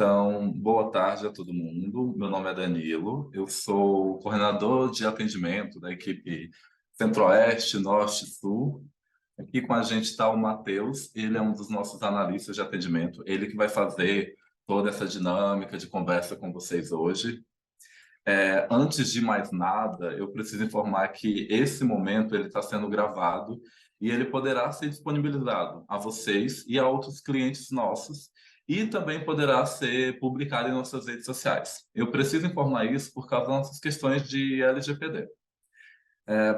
Então, boa tarde a todo mundo. Meu nome é Danilo, eu sou coordenador de atendimento da equipe Centro-Oeste, Norte e Sul. Aqui com a gente está o Matheus, ele é um dos nossos analistas de atendimento, ele que vai fazer toda essa dinâmica de conversa com vocês hoje. Antes de mais nada, eu preciso informar que esse momento ele está sendo gravado e ele poderá ser disponibilizado a vocês e a outros clientes nossos e também poderá ser publicado em nossas redes sociais. Eu preciso informar isso por causa das nossas questões de LGPD.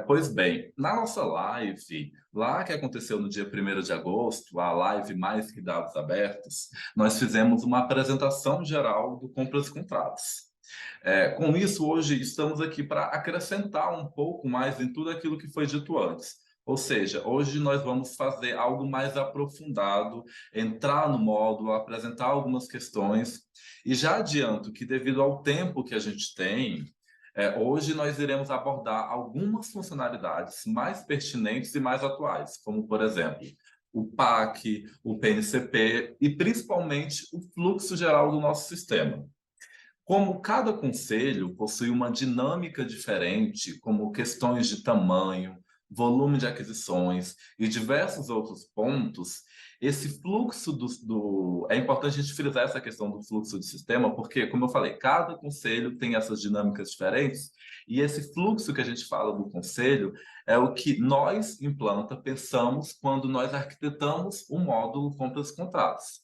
Pois bem, na nossa live, lá que aconteceu no dia 1º de agosto, a live Mais Que Dados Abertos, nós fizemos uma apresentação geral do Compras e Contratos. Com isso, hoje estamos aqui para acrescentar um pouco mais em tudo aquilo que foi dito antes. Ou seja, hoje nós vamos fazer algo mais aprofundado, entrar no módulo, apresentar algumas questões. E já adianto que, devido ao tempo que a gente tem, hoje nós iremos abordar algumas funcionalidades mais pertinentes e mais atuais, como, por exemplo, o PAC, o PNCP e, principalmente, o fluxo geral do nosso sistema. Como cada conselho possui uma dinâmica diferente, como questões de tamanho, volume de aquisições e diversos outros pontos, esse fluxo É importante a gente frisar essa questão do fluxo do sistema, porque, como eu falei, cada conselho tem essas dinâmicas diferentes, e esse fluxo que a gente fala do conselho é o que nós, em planta, pensamos quando nós arquitetamos o módulo compras e contratos.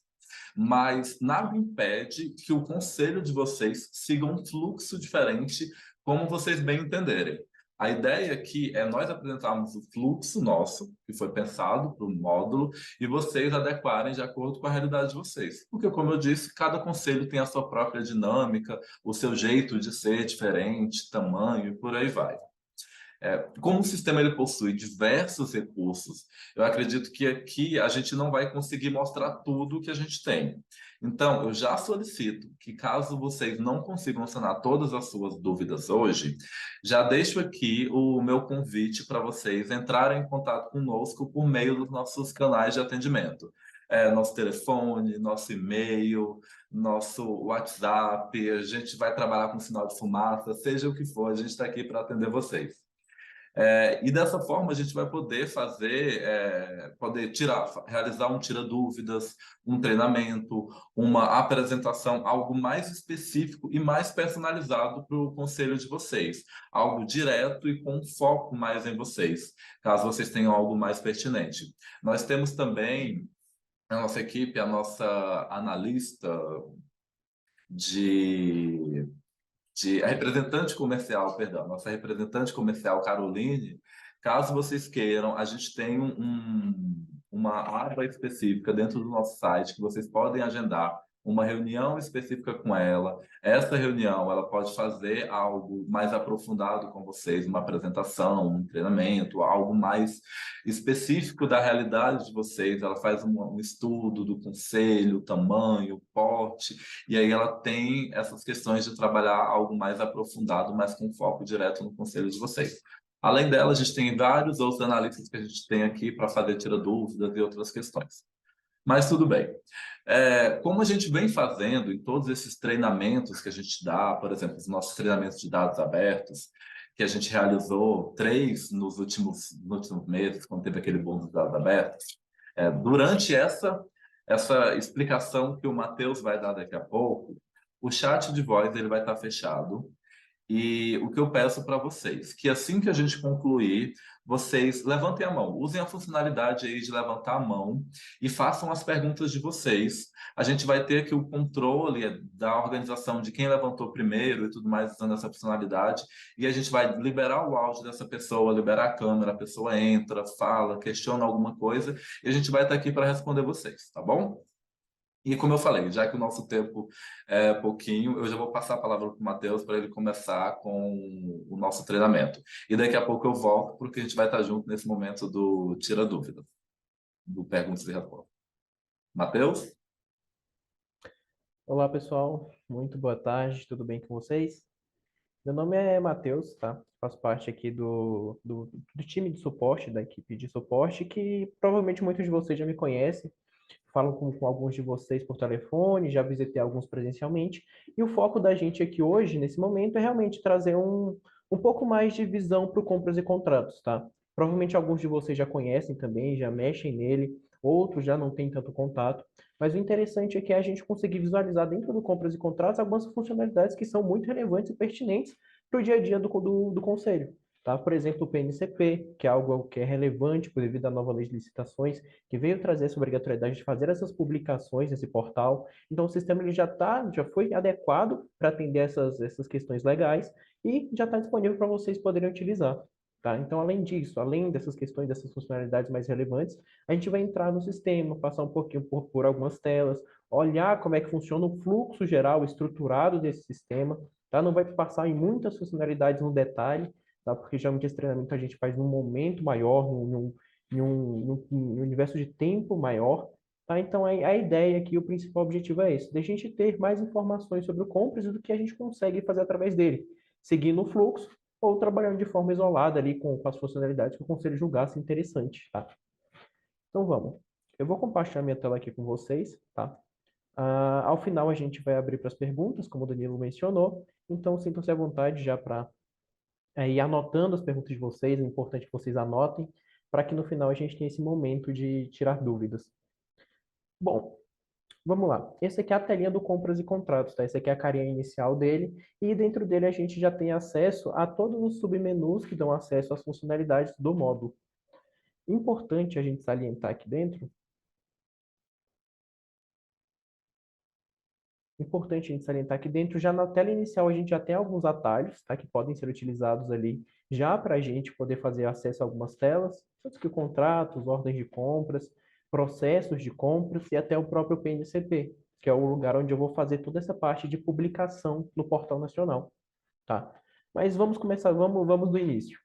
Mas nada impede que o conselho de vocês siga um fluxo diferente, como vocês bem entenderem. A ideia aqui é nós apresentarmos o fluxo nosso, que foi pensado para o módulo, e vocês adequarem de acordo com a realidade de vocês. Porque, como eu disse, cada conselho tem a sua própria dinâmica, o seu jeito de ser diferente, tamanho e por aí vai. Como o sistema ele possui diversos recursos, eu acredito que aqui a gente não vai conseguir mostrar tudo que a gente tem. Então, eu já solicito que, caso vocês não consigam sanar todas as suas dúvidas hoje, já deixo aqui o meu convite para vocês entrarem em contato conosco por meio dos nossos canais de atendimento. Nosso telefone, nosso e-mail, nosso WhatsApp, a gente vai trabalhar com sinal de fumaça, seja o que for, a gente está aqui para atender vocês. E dessa forma a gente vai poder realizar um tira-dúvidas, um treinamento, uma apresentação, algo mais específico e mais personalizado para o conselho de vocês, algo direto e com foco mais em vocês, caso vocês tenham algo mais pertinente. Nós temos também na nossa equipe a nossa analista de a representante comercial, perdão, nossa representante comercial, Caroline. Caso vocês queiram, a gente tem uma aba específica dentro do nosso site que vocês podem agendar uma reunião específica com ela. Essa reunião, ela pode fazer algo mais aprofundado com vocês, uma apresentação, um treinamento, algo mais específico da realidade de vocês. Ela faz um estudo do conselho, tamanho, porte, e aí ela tem essas questões de trabalhar algo mais aprofundado, mas com foco direto no conselho de vocês. Além dela, a gente tem vários outros analistas que a gente tem aqui para fazer tira dúvidas e outras questões. Mas tudo bem. Como a gente vem fazendo em todos esses treinamentos que a gente dá, por exemplo, os nossos treinamentos de dados abertos, que a gente realizou 3 nos últimos meses, quando teve aquele boom dos dados abertos, durante essa explicação que o Matheus vai dar daqui a pouco, o chat de voz ele vai estar fechado. E o que eu peço para vocês, que assim que a gente concluir, vocês levantem a mão, usem a funcionalidade aí de levantar a mão e façam as perguntas de vocês. A gente vai ter aqui o controle da organização de quem levantou primeiro e tudo mais usando essa funcionalidade, e a gente vai liberar o áudio dessa pessoa, liberar a câmera, a pessoa entra, fala, questiona alguma coisa, e a gente vai estar aqui para responder vocês, tá bom? E como eu falei, já que o nosso tempo é pouquinho, eu já vou passar a palavra para o Matheus para ele começar com o nosso treinamento. E daqui a pouco eu volto, porque a gente vai estar junto nesse momento do Tira Dúvida, do Perguntas e Respostas. Matheus? Olá, pessoal. Muito boa tarde. Tudo bem com vocês? Meu nome é Matheus, tá? Faço parte aqui do time de suporte, da equipe de suporte, que provavelmente muitos de vocês já me conhecem. falo com alguns de vocês por telefone, já visitei alguns presencialmente, e o foco da gente aqui hoje, nesse momento, é realmente trazer um pouco mais de visão para o compras e contratos, tá? Provavelmente alguns de vocês já conhecem também, já mexem nele, outros já não têm tanto contato, mas o interessante é que a gente conseguir visualizar dentro do compras e contratos algumas funcionalidades que são muito relevantes e pertinentes para o dia a dia do conselho. Tá? Por exemplo, o PNCP, que é algo que é relevante devido à nova lei de licitações, que veio trazer essa obrigatoriedade de fazer essas publicações nesse portal. Então, o sistema ele já foi adequado para atender essas questões legais e já está disponível para vocês poderem utilizar. Tá? Então, além disso, além dessas questões, dessas funcionalidades mais relevantes, a gente vai entrar no sistema, passar um pouquinho por algumas telas, olhar como é que funciona o fluxo geral estruturado desse sistema, tá? Não vai passar em muitas funcionalidades no detalhe, tá? Porque geralmente esse treinamento a gente faz num momento maior, num universo de tempo maior, tá? Então, a ideia aqui, o principal objetivo é esse, da gente ter mais informações sobre o Compras e do que a gente consegue fazer através dele, seguindo o fluxo ou trabalhando de forma isolada ali com as funcionalidades que o conselho julgasse interessante, tá? Então vamos. Eu vou compartilhar minha tela aqui com vocês, tá? Ao final a gente vai abrir para as perguntas, como o Danilo mencionou. Então sintam-se à vontade já para ir anotando as perguntas de vocês. É importante que vocês anotem, para que no final a gente tenha esse momento de tirar dúvidas. Bom, vamos lá. Essa aqui é a telinha do compras e contratos, tá? Essa aqui é a carinha inicial dele. E dentro dele a gente já tem acesso a todos os submenus que dão acesso às funcionalidades do módulo. Importante a gente salientar aqui dentro. Importante a gente salientar que dentro, já na tela inicial, a gente já tem alguns atalhos, tá, que podem ser utilizados ali já para a gente poder fazer acesso a algumas telas, tanto que contratos, ordens de compras, processos de compras e até o próprio PNCP, que é o lugar onde eu vou fazer toda essa parte de publicação no Portal Nacional, tá? Mas vamos começar, vamos do início.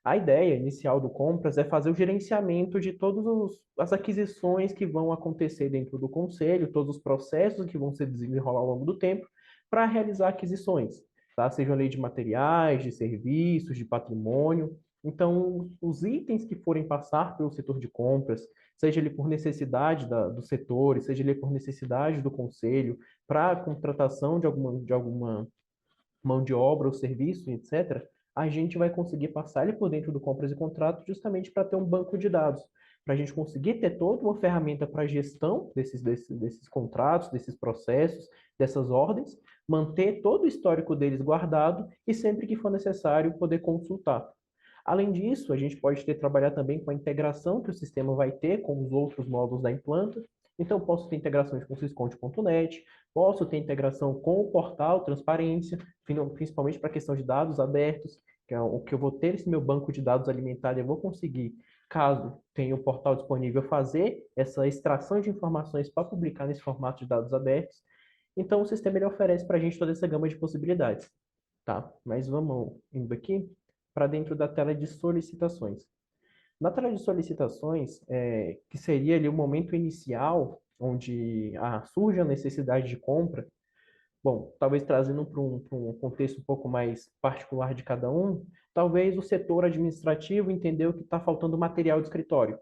A ideia inicial do Compras é fazer o gerenciamento de todas as aquisições que vão acontecer dentro do conselho, todos os processos que vão se desenrolar ao longo do tempo para realizar aquisições, tá? Seja lei de materiais, de serviços, de patrimônio. Então, os itens que forem passar pelo setor de compras, seja ele por necessidade dos setores, seja ele por necessidade do conselho, para a contratação de alguma mão de obra ou serviço, etc., a gente vai conseguir passar ele por dentro do compras e contratos justamente para ter um banco de dados, para a gente conseguir ter toda uma ferramenta para gestão desses contratos, desses processos, dessas ordens, manter todo o histórico deles guardado e sempre que for necessário poder consultar. Além disso, a gente pode trabalhar também com a integração que o sistema vai ter com os outros módulos da Implanta. Então, posso ter integrações com o Sysconte.net, posso ter integração com o portal Transparência, principalmente para a questão de dados abertos, que é o que eu vou ter esse meu banco de dados alimentado, eu vou conseguir, caso tenha o portal disponível, fazer essa extração de informações para publicar nesse formato de dados abertos. Então, o sistema ele oferece para a gente toda essa gama de possibilidades. Tá? Mas vamos indo aqui para dentro da tela de solicitações. Na tela de solicitações, que seria ali o momento inicial onde surge a necessidade de compra, bom, talvez trazendo para um contexto um pouco mais particular de cada um, talvez o setor administrativo entendeu que está faltando material de escritório.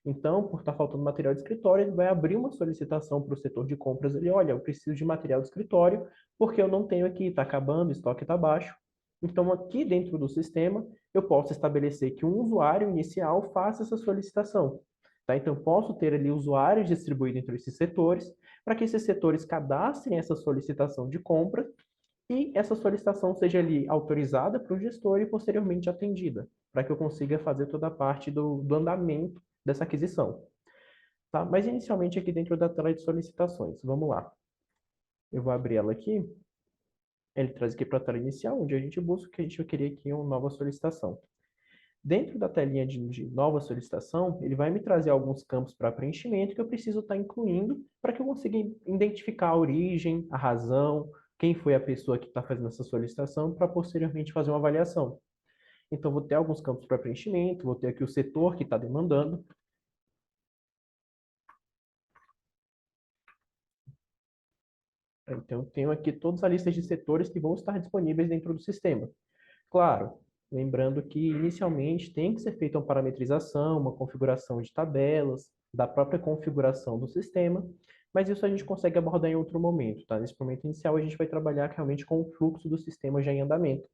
Então, por estar faltando material de escritório, ele vai abrir uma solicitação para o setor de compras. Ele, olha, eu preciso de material de escritório porque eu não tenho aqui, está acabando, o estoque está baixo. Então, aqui dentro do sistema, eu posso estabelecer que um usuário inicial faça essa solicitação. Tá? Então, eu posso ter ali usuários distribuídos entre esses setores, para que esses setores cadastrem essa solicitação de compra e essa solicitação seja ali autorizada para o gestor e posteriormente atendida, para que eu consiga fazer toda a parte do andamento dessa aquisição. Tá? Mas inicialmente aqui dentro da tela de solicitações, vamos lá. Eu vou abrir ela aqui. Ele traz aqui para a tela inicial, onde a gente busca o que a gente vai querer aqui uma nova solicitação. Dentro da telinha de nova solicitação, ele vai me trazer alguns campos para preenchimento que eu preciso estar incluindo para que eu consiga identificar a origem, a razão, quem foi a pessoa que está fazendo essa solicitação, para posteriormente fazer uma avaliação. Então, vou ter alguns campos para preenchimento, vou ter aqui o setor que está demandando. Então, eu tenho aqui todas as listas de setores que vão estar disponíveis dentro do sistema. Claro, lembrando que inicialmente tem que ser feita uma parametrização, uma configuração de tabelas, da própria configuração do sistema, mas isso a gente consegue abordar em outro momento, tá? Nesse momento inicial, a gente vai trabalhar realmente com o fluxo do sistema já em andamento,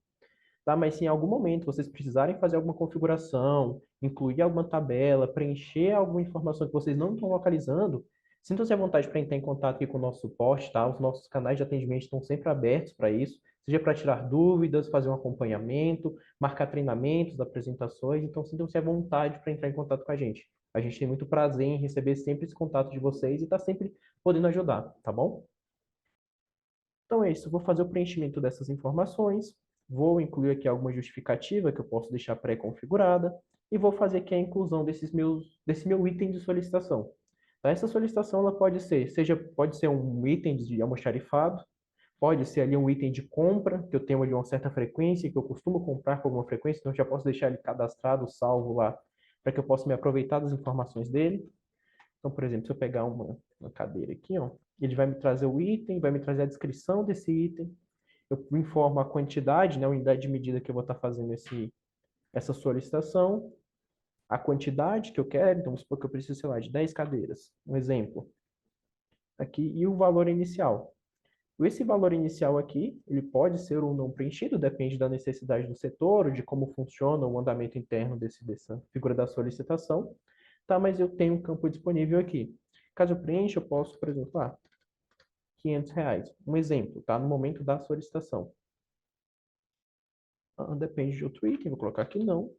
tá? Mas se em algum momento vocês precisarem fazer alguma configuração, incluir alguma tabela, preencher alguma informação que vocês não estão localizando, sintam-se à vontade para entrar em contato aqui com o nosso suporte, tá? Os nossos canais de atendimento estão sempre abertos para isso, seja para tirar dúvidas, fazer um acompanhamento, marcar treinamentos, apresentações, então sintam-se à vontade para entrar em contato com a gente. A gente tem muito prazer em receber sempre esse contato de vocês e está sempre podendo ajudar, tá bom? Então é isso, vou fazer o preenchimento dessas informações, vou incluir aqui alguma justificativa que eu posso deixar pré-configurada e vou fazer aqui a inclusão desse meu item de solicitação. Tá? Essa solicitação ela pode ser um item de almoxarifado, pode ser ali um item de compra, que eu tenho ali uma certa frequência, que eu costumo comprar com alguma frequência, então eu já posso deixar ele cadastrado, salvo lá, para que eu possa me aproveitar das informações dele. Então, por exemplo, se eu pegar uma cadeira aqui, ó, ele vai me trazer o item, vai me trazer a descrição desse item, eu informo a quantidade, né, a unidade de medida que eu vou estar fazendo essa solicitação, a quantidade que eu quero, então vamos supor que eu preciso, sei lá, de 10 cadeiras, um exemplo, aqui, e o valor inicial. Esse valor inicial aqui, ele pode ser ou não preenchido, depende da necessidade do setor, de como funciona o andamento interno dessa figura da solicitação, tá? Mas eu tenho um campo disponível aqui. Caso eu preencha, eu posso, por exemplo, R$ 500. Um exemplo, tá? No momento da solicitação. Depende de outro item, vou colocar aqui não,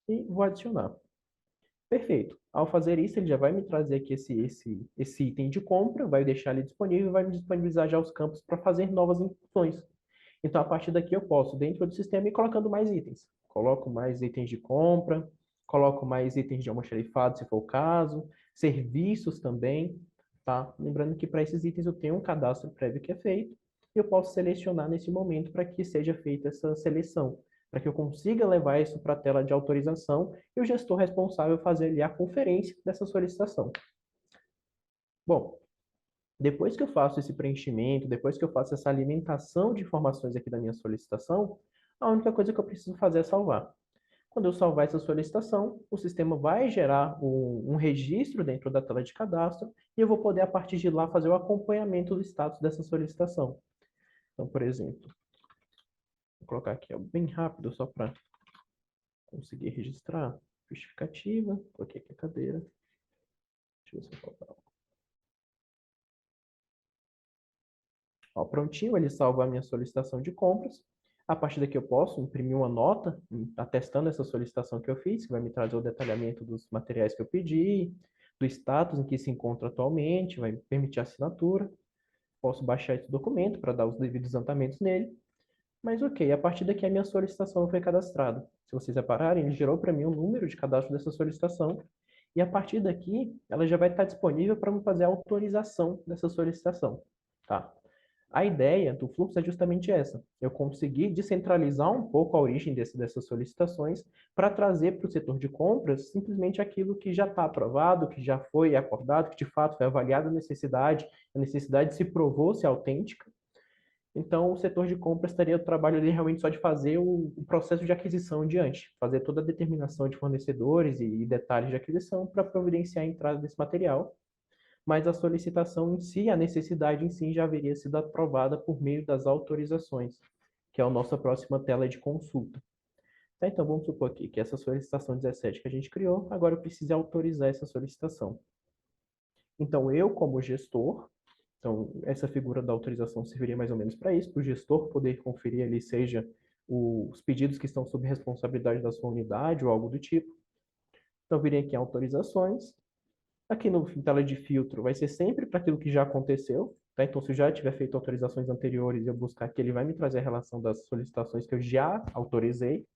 e vou adicionar. Perfeito. Ao fazer isso, ele já vai me trazer aqui esse item de compra, vai deixar ele disponível e vai me disponibilizar já os campos para fazer novas instruções. Então, a partir daqui, eu posso, dentro do sistema, ir colocando mais itens. Coloco mais itens de compra, coloco mais itens de almoxarifado, se for o caso, serviços também, tá? Lembrando que para esses itens eu tenho um cadastro prévio que é feito, e eu posso selecionar nesse momento para que seja feita essa seleção, para que eu consiga levar isso para a tela de autorização e o gestor responsável fazer ali a conferência dessa solicitação. Bom, depois que eu faço esse preenchimento, depois que eu faço essa alimentação de informações aqui da minha solicitação, a única coisa que eu preciso fazer é salvar. Quando eu salvar essa solicitação, o sistema vai gerar um registro dentro da tela de cadastro e eu vou poder, a partir de lá, fazer o acompanhamento do status dessa solicitação. Então, por exemplo, vou colocar aqui bem rápido, só para conseguir registrar. Justificativa, coloquei aqui a cadeira. Deixa eu ver se eu falta algo. Ó, prontinho, ele salva a minha solicitação de compras. A partir daqui eu posso imprimir uma nota atestando essa solicitação que eu fiz, que vai me trazer o detalhamento dos materiais que eu pedi, do status em que se encontra atualmente, vai me permitir a assinatura. Posso baixar esse documento para dar os devidos andamentos nele. Mas ok, a partir daqui a minha solicitação foi cadastrada. Se vocês repararem, ele gerou para mim o número de cadastro dessa solicitação. E a partir daqui, ela já vai estar disponível para me fazer a autorização dessa solicitação. Tá? A ideia do fluxo é justamente essa. Eu conseguir descentralizar um pouco a origem dessas solicitações para trazer para o setor de compras simplesmente aquilo que já está aprovado, que já foi acordado, que de fato foi avaliada a necessidade se provou ser autêntica. Então, o setor de compras estaria o trabalho ali realmente só de fazer o processo de aquisição em diante, fazer toda a determinação de fornecedores e detalhes de aquisição para providenciar a entrada desse material, mas a solicitação em si, a necessidade em si já haveria sido aprovada por meio das autorizações, que é a nossa próxima tela de consulta. Tá, então, vamos supor aqui que essa solicitação 17 que a gente criou, agora eu preciso autorizar essa solicitação. Então, eu, como gestor, então, essa figura da autorização serviria mais ou menos para isso, para o gestor poder conferir ali, seja os pedidos que estão sob responsabilidade da sua unidade ou algo do tipo. Então, virei aqui em autorizações. Aqui no tela de filtro vai ser sempre para aquilo que já aconteceu. Tá? Então, se eu já tiver feito autorizações anteriores e eu buscar aqui, ele vai me trazer a relação das solicitações que eu já autorizei.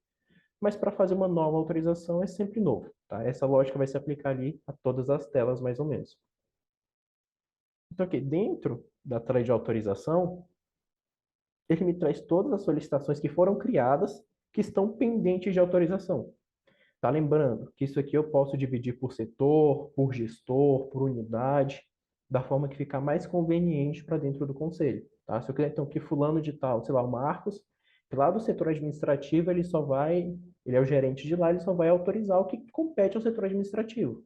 Mas para fazer uma nova autorização é sempre novo. Tá? Essa lógica vai se aplicar ali a todas as telas, mais ou menos. Então, aqui dentro da tela de autorização, ele me traz todas as solicitações que foram criadas que estão pendentes de autorização. Tá lembrando que isso aqui eu posso dividir por setor, por gestor, por unidade, da forma que ficar mais conveniente para dentro do conselho. Tá? Se eu quiser, então, que fulano de tal, sei lá, o Marcos, lá do setor administrativo, ele é o gerente de lá, ele só vai autorizar o que compete ao setor administrativo.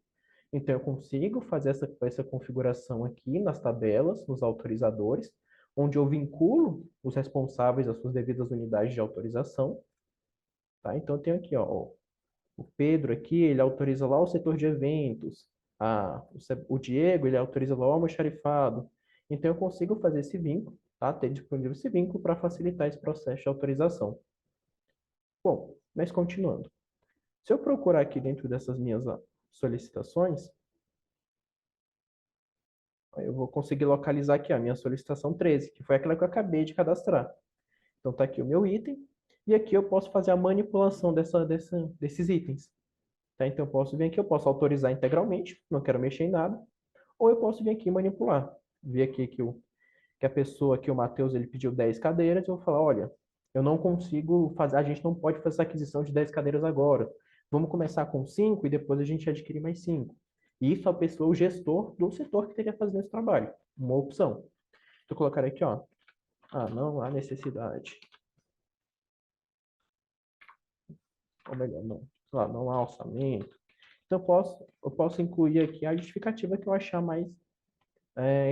Então, eu consigo fazer essa configuração aqui nas tabelas, nos autorizadores, onde eu vinculo os responsáveis às suas devidas unidades de autorização. Tá? Então, eu tenho aqui, ó, o Pedro aqui, ele autoriza lá o setor de eventos. O Diego, ele autoriza lá o almoxarifado. Então, eu consigo fazer esse vínculo, tá? Ter disponível esse vínculo para facilitar esse processo de autorização. Bom, mas continuando. Se eu procurar aqui dentro dessas minhas solicitações, eu vou conseguir localizar aqui a minha solicitação 13, que foi aquela que eu acabei de cadastrar. Então, está aqui o meu item, e aqui eu posso fazer a manipulação desses itens. Tá? Então, eu posso vir aqui, eu posso autorizar integralmente, não quero mexer em nada, ou eu posso vir aqui e manipular. Ver aqui que a pessoa, que o Matheus, ele pediu 10 cadeiras, eu vou falar, olha, eu não consigo fazer, a gente não pode fazer essa aquisição de 10 cadeiras agora. Vamos começar com 5 e depois a gente adquirir mais 5. E isso a pessoa, o gestor do setor que teria fazendo esse trabalho. Uma opção. Vou colocar aqui, ó. Não há necessidade. Ou melhor, não há orçamento. Então, eu posso incluir aqui a justificativa que eu achar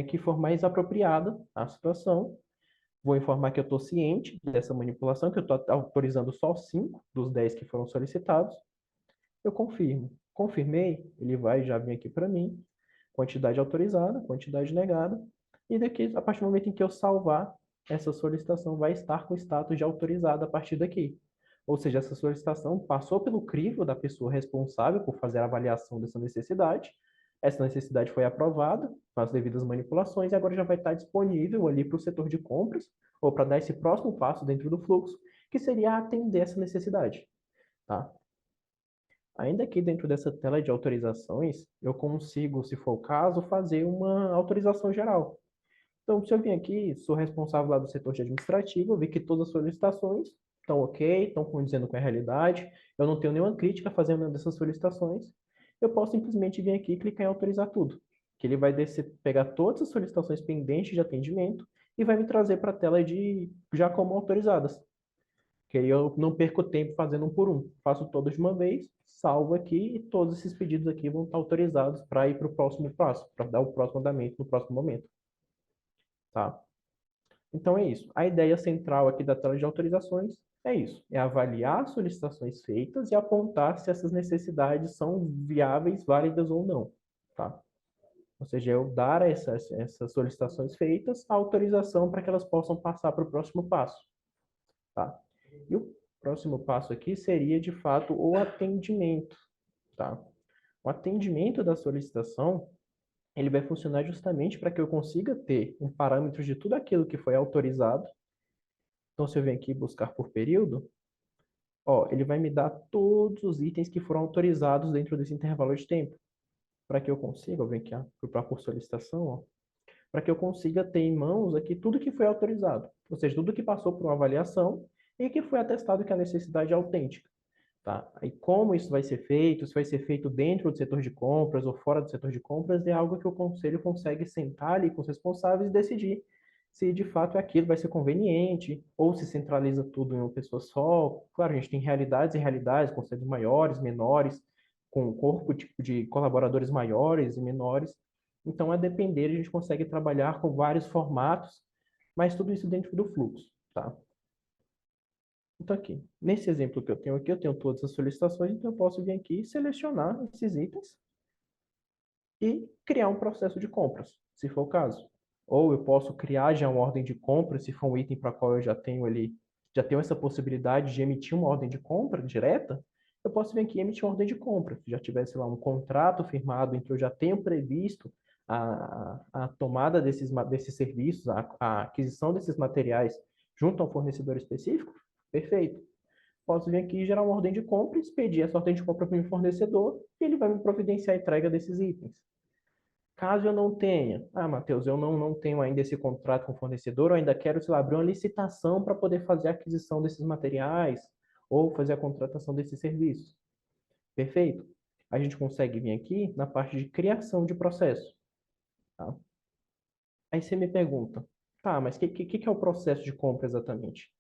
que for mais apropriada à situação. Vou informar que eu estou ciente dessa manipulação, que eu estou autorizando só 5 dos 10 que foram solicitados. Eu confirmo. Confirmei, ele vai já vir aqui para mim, quantidade autorizada, quantidade negada, e daqui, a partir do momento em que eu salvar, essa solicitação vai estar com o status de autorizada a partir daqui. Ou seja, essa solicitação passou pelo crivo da pessoa responsável por fazer a avaliação dessa necessidade. Essa necessidade foi aprovada com as devidas manipulações e agora já vai estar disponível ali para o setor de compras ou para dar esse próximo passo dentro do fluxo, que seria atender essa necessidade. Tá? Ainda aqui dentro dessa tela de autorizações, eu consigo, se for o caso, fazer uma autorização geral. Então, se eu vim aqui, sou responsável lá do setor de administrativo, vi que todas as solicitações estão ok, estão condizendo com a realidade, eu não tenho nenhuma crítica fazendo dessas solicitações, eu posso simplesmente vir aqui e clicar em autorizar tudo, que ele vai pegar todas as solicitações pendentes de atendimento e vai me trazer para a tela de já como autorizadas. Que aí eu não perco tempo fazendo um por um. Faço todos de uma vez, salvo aqui e todos esses pedidos aqui vão estar autorizados para ir para o próximo passo, para dar o próximo andamento no próximo momento. Tá? Então é isso. A ideia central aqui da tela de autorizações é isso. É avaliar as solicitações feitas e apontar se essas necessidades são viáveis, válidas ou não. Tá? Ou seja, eu dar essas solicitações feitas a autorização para que elas possam passar para o próximo passo. Tá? E o próximo passo aqui seria, de fato, o atendimento. Tá? O atendimento da solicitação, ele vai funcionar justamente para que eu consiga ter um parâmetro de tudo aquilo que foi autorizado. Então, se eu venho aqui buscar por período, ó, ele vai me dar todos os itens que foram autorizados dentro desse intervalo de tempo. Para que eu consiga, eu venho aqui procurar por solicitação, ó, para que eu consiga ter em mãos aqui tudo que foi autorizado. Ou seja, tudo que passou por uma avaliação e que foi atestado que a necessidade é autêntica. Tá? E como isso vai ser feito, se vai ser feito dentro do setor de compras ou fora do setor de compras, é algo que o conselho consegue sentar ali com os responsáveis e decidir se de fato aquilo vai ser conveniente ou se centraliza tudo em uma pessoa só. Claro, a gente tem realidades e realidades, conselhos maiores, menores, com um corpo tipo de colaboradores maiores e menores. Então, a depender, a gente consegue trabalhar com vários formatos, mas tudo isso dentro do fluxo, tá? Então, aqui, nesse exemplo que eu tenho aqui, eu tenho todas as solicitações, então eu posso vir aqui e selecionar esses itens e criar um processo de compras, se for o caso. Ou eu posso criar já uma ordem de compra, se for um item para qual eu já tenho ali, já tenho essa possibilidade de emitir uma ordem de compra direta, eu posso vir aqui e emitir uma ordem de compra. Se já tivesse lá um contrato firmado em que eu já tenho previsto a tomada desses serviços, a aquisição desses materiais junto a um fornecedor específico, perfeito. Posso vir aqui e gerar uma ordem de compra, expedir essa ordem de compra para o meu fornecedor e ele vai me providenciar a entrega desses itens. Caso eu não tenha, Matheus, eu não tenho ainda esse contrato com o fornecedor, eu ainda quero, sei lá, abrir uma licitação para poder fazer a aquisição desses materiais ou fazer a contratação desses serviços. Perfeito? A gente consegue vir aqui na parte de criação de processo. Tá? Aí você me pergunta, tá, mas o que é o processo de compra exatamente?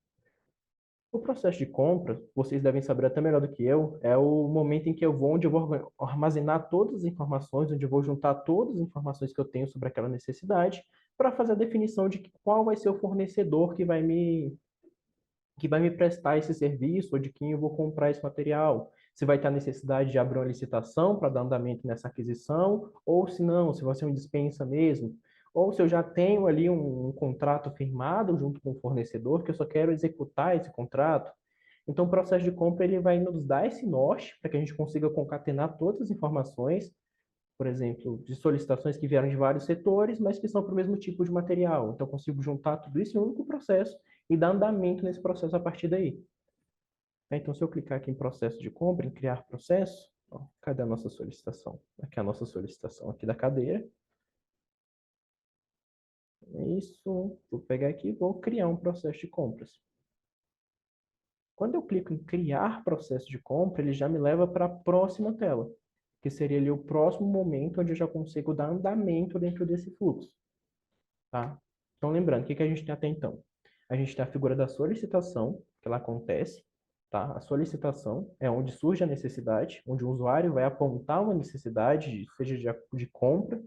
O processo de compra, vocês devem saber até melhor do que eu, é o momento em que eu vou, onde eu vou armazenar todas as informações, onde eu vou juntar todas as informações que eu tenho sobre aquela necessidade, para fazer a definição de qual vai ser o fornecedor que vai me prestar esse serviço ou de quem eu vou comprar esse material. Se vai ter a necessidade de abrir uma licitação para dar andamento nessa aquisição, ou se não, se vai ser uma dispensa mesmo. Ou se eu já tenho ali um contrato firmado junto com o fornecedor, que eu só quero executar esse contrato. Então, o processo de compra ele vai nos dar esse norte para que a gente consiga concatenar todas as informações, por exemplo, de solicitações que vieram de vários setores, mas que são para o mesmo tipo de material. Então, eu consigo juntar tudo isso em um único processo e dar andamento nesse processo a partir daí. Então, se eu clicar aqui em processo de compra, em criar processo, ó, cadê a nossa solicitação? Aqui é a nossa solicitação aqui da cadeira. Isso, vou pegar aqui e vou criar um processo de compras. Quando eu clico em criar processo de compra, ele já me leva para a próxima tela, que seria ali o próximo momento onde eu já consigo dar andamento dentro desse fluxo. Tá? Então, lembrando, o que a gente tem até então? A gente tem a figura da solicitação, que ela acontece. Tá? A solicitação é onde surge a necessidade, onde o usuário vai apontar uma necessidade, seja de compra.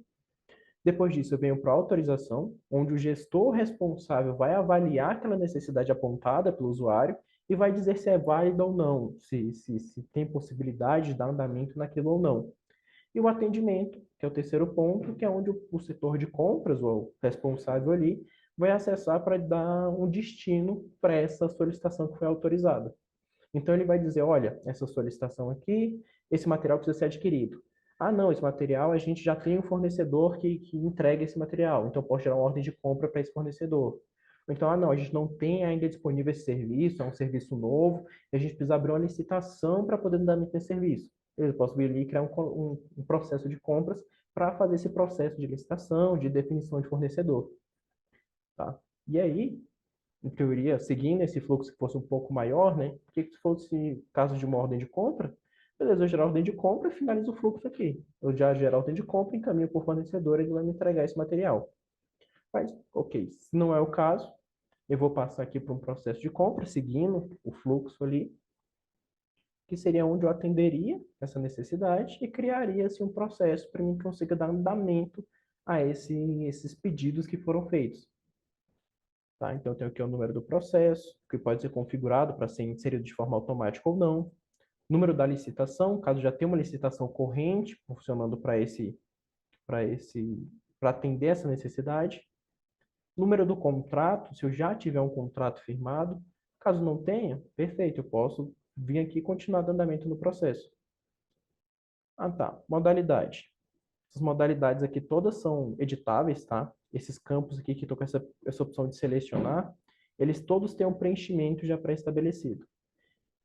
Depois disso, eu venho para a autorização, onde o gestor responsável vai avaliar aquela necessidade apontada pelo usuário e vai dizer se é válida ou não, se tem possibilidade de dar andamento naquilo ou não. E o atendimento, que é o terceiro ponto, que é onde o setor de compras, ou o responsável ali, vai acessar para dar um destino para essa solicitação que foi autorizada. Então, ele vai dizer, olha, essa solicitação aqui, esse material precisa ser adquirido. Ah, não, esse material a gente já tem um fornecedor que entrega esse material, então posso gerar uma ordem de compra para esse fornecedor. Então, ah, não, a gente não tem ainda disponível esse serviço, é um serviço novo, e a gente precisa abrir uma licitação para poder dar esse serviço. Eu posso vir ali e criar um processo de compras para fazer esse processo de licitação, de definição de fornecedor. Tá? E aí, em teoria, seguindo esse fluxo que fosse um pouco maior, né? Porque se fosse caso de uma ordem de compra, beleza, eu gerar a ordem de compra e finalizo o fluxo aqui. Eu já gero a ordem de compra, encaminho para o fornecedor e ele vai me entregar esse material. Mas, ok, se não é o caso, eu vou passar aqui para um processo de compra, seguindo o fluxo ali, que seria onde eu atenderia essa necessidade e criaria assim, um processo para mim conseguir dar andamento a esses pedidos que foram feitos. Tá? Então, eu tenho aqui o número do processo, que pode ser configurado para ser inserido de forma automática ou não. Número da licitação, caso já tenha uma licitação corrente funcionando para atender essa necessidade. Número do contrato, se eu já tiver um contrato firmado. Caso não tenha, perfeito, eu posso vir aqui e continuar dando andamento no processo. Ah, tá. Modalidade. Essas modalidades aqui todas são editáveis, tá? Esses campos aqui que estou com essa opção de selecionar, eles todos têm um preenchimento já pré-estabelecido.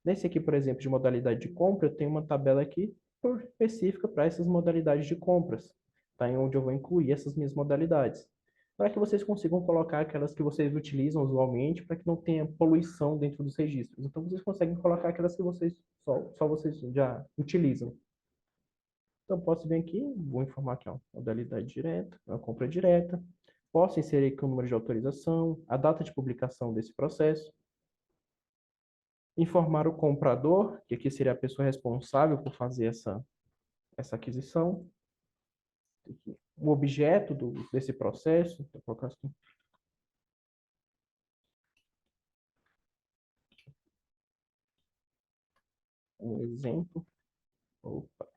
Nesse aqui, por exemplo, de modalidade de compra, eu tenho uma tabela aqui específica para essas modalidades de compras, tá? Em onde eu vou incluir essas minhas modalidades, para que vocês consigam colocar aquelas que vocês utilizam usualmente, para que não tenha poluição dentro dos registros. Então, vocês conseguem colocar aquelas que vocês só vocês já utilizam. Então, posso vir aqui, vou informar aqui, ó, modalidade direta, a compra direta. Posso inserir aqui o número de autorização, a data de publicação desse processo. Informar o comprador, que aqui seria a pessoa responsável por fazer essa aquisição. O objeto desse processo, vou colocar aqui. Um exemplo. Opa.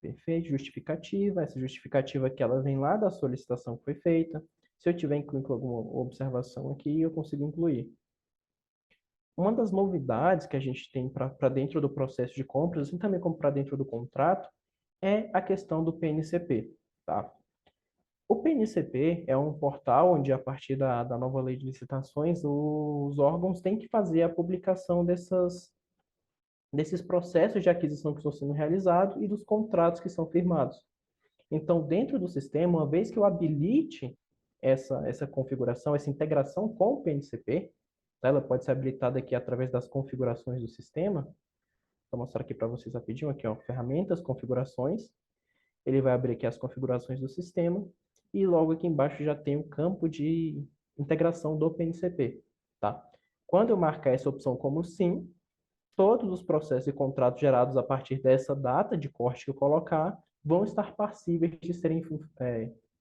Perfeito, justificativa. Essa justificativa aqui, ela vem lá da solicitação que foi feita. Se eu tiver incluído alguma observação aqui, eu consigo incluir. Uma das novidades que a gente tem para dentro do processo de compras, assim também como para dentro do contrato, é a questão do PNCP. Tá? O PNCP é um portal onde, a partir da nova lei de licitações, os órgãos têm que fazer a publicação desses processos de aquisição que estão sendo realizados e dos contratos que são firmados. Então, dentro do sistema, uma vez que eu habilite essa configuração, essa integração com o PNCP, tá? Ela pode ser habilitada aqui através das configurações do sistema. Vou mostrar aqui para vocês rapidinho, aqui, ó, ferramentas, configurações. Ele vai abrir aqui as configurações do sistema e logo aqui embaixo já tem o campo de integração do PNCP, tá? Quando eu marcar essa opção como sim, todos os processos e contratos gerados a partir dessa data de corte que eu colocar vão estar passíveis de serem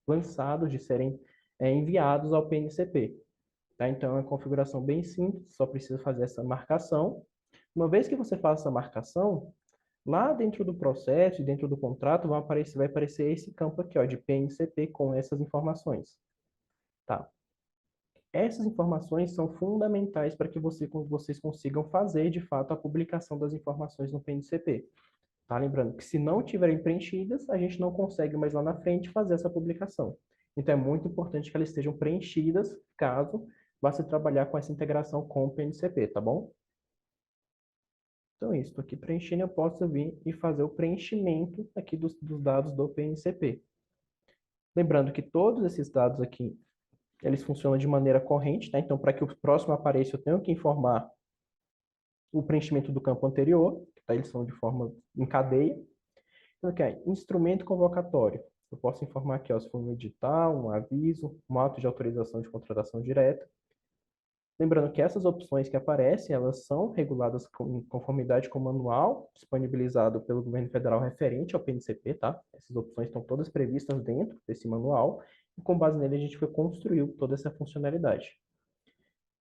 lançados, de serem enviados ao PNCP. Tá? Então, é uma configuração bem simples, só precisa fazer essa marcação. Uma vez que você faça essa marcação, lá dentro do processo e dentro do contrato vai aparecer esse campo aqui, ó, de PNCP com essas informações. Tá? Essas informações são fundamentais para que vocês consigam fazer, de fato, a publicação das informações no PNCP. Tá? Lembrando que se não tiverem preenchidas, a gente não consegue mais lá na frente fazer essa publicação. Então, é muito importante que elas estejam preenchidas, caso vá se trabalhar com essa integração com o PNCP, tá bom? Então, isso. Estou aqui preenchendo, eu posso vir e fazer o preenchimento aqui dos dados do PNCP. Lembrando que todos esses dados aqui, eles funcionam de maneira corrente, tá? Então, para que o próximo apareça, eu tenho que informar o preenchimento do campo anterior, tá? Eles são de forma em cadeia. Então, aqui, instrumento convocatório. Eu posso informar aqui, ó, se for um edital, um aviso, um ato de autorização de contratação direta. Lembrando que essas opções que aparecem, elas são reguladas em conformidade com o manual disponibilizado pelo governo federal referente ao PNCP, tá? Essas opções estão todas previstas dentro desse manual e com base nele a gente foi construiu toda essa funcionalidade.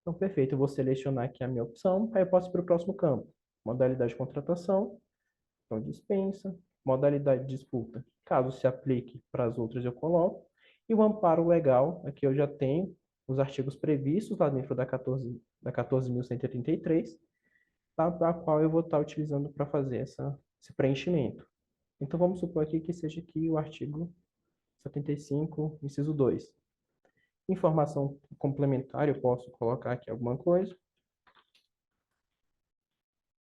Então, perfeito, eu vou selecionar aqui a minha opção, aí eu posso ir para o próximo campo. Modalidade de contratação, então dispensa, modalidade de disputa. Caso se aplique para as outras, eu coloco. E o amparo legal, aqui eu já tenho os artigos previstos lá dentro da 14.133, tá? A qual eu vou estar utilizando para fazer esse preenchimento. Então, vamos supor aqui que seja aqui o artigo 75, inciso 2. Informação complementar, eu posso colocar aqui alguma coisa.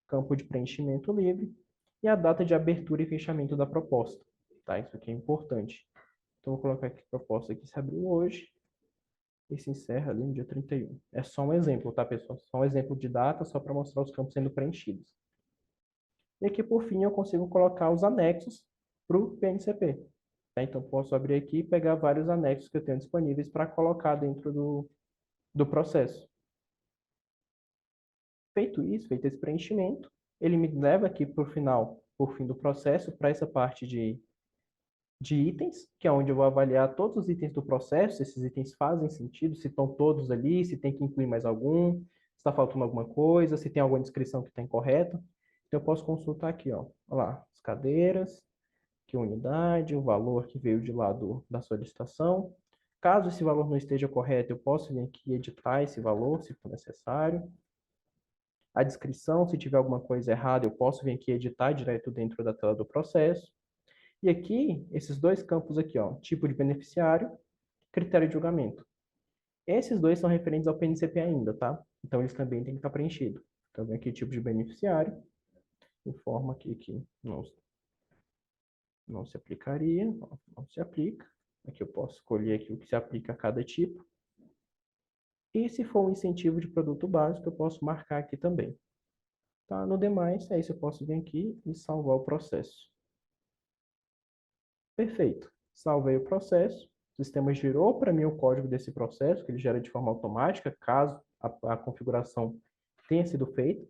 Campo de preenchimento livre. E a data de abertura e fechamento da proposta. Tá? Isso aqui é importante. Então, vou colocar aqui a proposta que se abriu hoje e se encerra ali no dia 31. É só um exemplo, tá, pessoal? Só um exemplo de data, só para mostrar os campos sendo preenchidos. E aqui, por fim, eu consigo colocar os anexos para o PNCP. Tá? Então, posso abrir aqui e pegar vários anexos que eu tenho disponíveis para colocar dentro do processo. Feito isso, feito esse preenchimento, ele me leva aqui para o final, por fim do processo, para essa parte de itens, que é onde eu vou avaliar todos os itens do processo, se esses itens fazem sentido, se estão todos ali, se tem que incluir mais algum, se está faltando alguma coisa, se tem alguma descrição que está incorreta. Então, eu posso consultar aqui, ó. Olha lá, as cadeiras, que unidade, o valor que veio de lá da solicitação. Caso esse valor não esteja correto, eu posso vir aqui e editar esse valor, se for necessário. A descrição, se tiver alguma coisa errada, eu posso vir aqui e editar direto dentro da tela do processo. E aqui, esses dois campos aqui, ó, tipo de beneficiário, critério de julgamento. Esses dois são referentes ao PNCP ainda, tá? Então, eles também têm que estar preenchidos. Então, vem aqui tipo de beneficiário, informa aqui que não se aplicaria, não se aplica. Aqui eu posso escolher aqui o que se aplica a cada tipo. E se for um incentivo de produto básico, eu posso marcar aqui também. Tá? No demais, é isso, eu posso vir aqui e salvar o processo. Perfeito. Salvei o processo. O sistema gerou para mim o código desse processo, que ele gera de forma automática, caso a configuração tenha sido feita.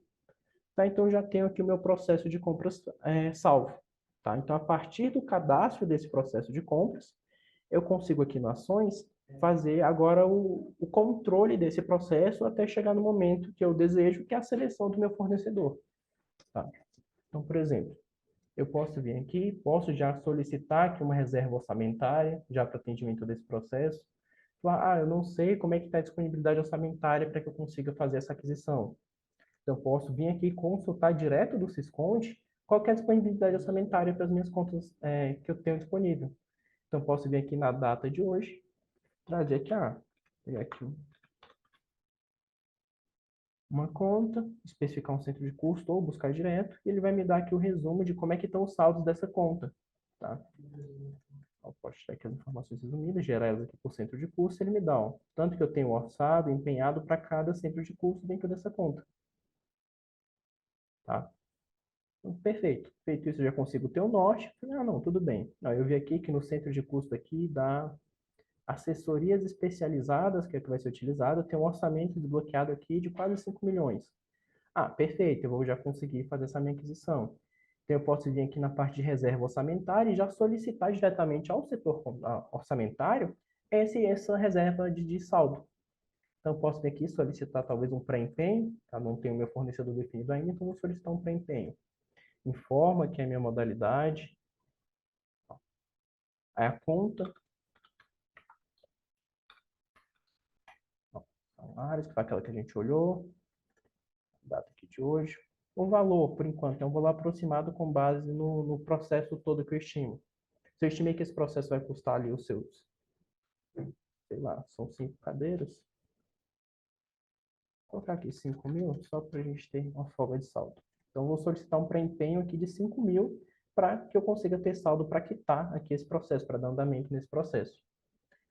Tá? Então, eu já tenho aqui o meu processo de compras salvo. Tá? Então, a partir do cadastro desse processo de compras, eu consigo aqui no Ações fazer agora o controle desse processo até chegar no momento que eu desejo, que é a seleção do meu fornecedor. Tá? Então, por exemplo, eu posso vir aqui, posso já solicitar aqui uma reserva orçamentária, já para atendimento desse processo. Eu não sei como é que está a disponibilidade orçamentária para que eu consiga fazer essa aquisição. Então, eu posso vir aqui e consultar direto do Sisconde qual que é a disponibilidade orçamentária para as minhas contas que eu tenho disponível. Então, eu posso vir aqui na data de hoje, trazer aqui, pegar aqui uma conta, especificar um centro de custo ou buscar direto, e ele vai me dar aqui o resumo de como é que estão os saldos dessa conta. Tá? Eu posso tirar aqui as informações resumidas, gerar elas aqui por centro de custo, ele me dá, ó, tanto que eu tenho orçado, empenhado para cada centro de custo dentro dessa conta. Tá? Então, perfeito. Feito isso, eu já consigo ter o norte. Não, tudo bem. Eu vi aqui que no centro de custo aqui dá Assessorias especializadas, que é o que vai ser utilizado, tem um orçamento desbloqueado aqui de quase 5 milhões. Ah, perfeito, eu vou já conseguir fazer essa minha aquisição. Então, eu posso vir aqui na parte de reserva orçamentária e já solicitar diretamente ao setor orçamentário essa reserva de saldo. Então, eu posso vir aqui solicitar talvez um pré-empenho, tá? Não tenho meu fornecedor definido ainda, então vou solicitar um pré-empenho. Informa que é a minha modalidade, aí a conta, ó, salários, que foi aquela que a gente olhou, data aqui de hoje. O valor, por enquanto, é um valor aproximado com base no processo todo que eu estimo. Se eu estimei que esse processo vai custar ali os seus, sei lá, são 5 cadeiras, vou colocar aqui 5 mil, só para a gente ter uma folga de saldo. Então, eu vou solicitar um pré-empenho aqui de 5 mil para que eu consiga ter saldo para quitar aqui esse processo, para dar andamento nesse processo.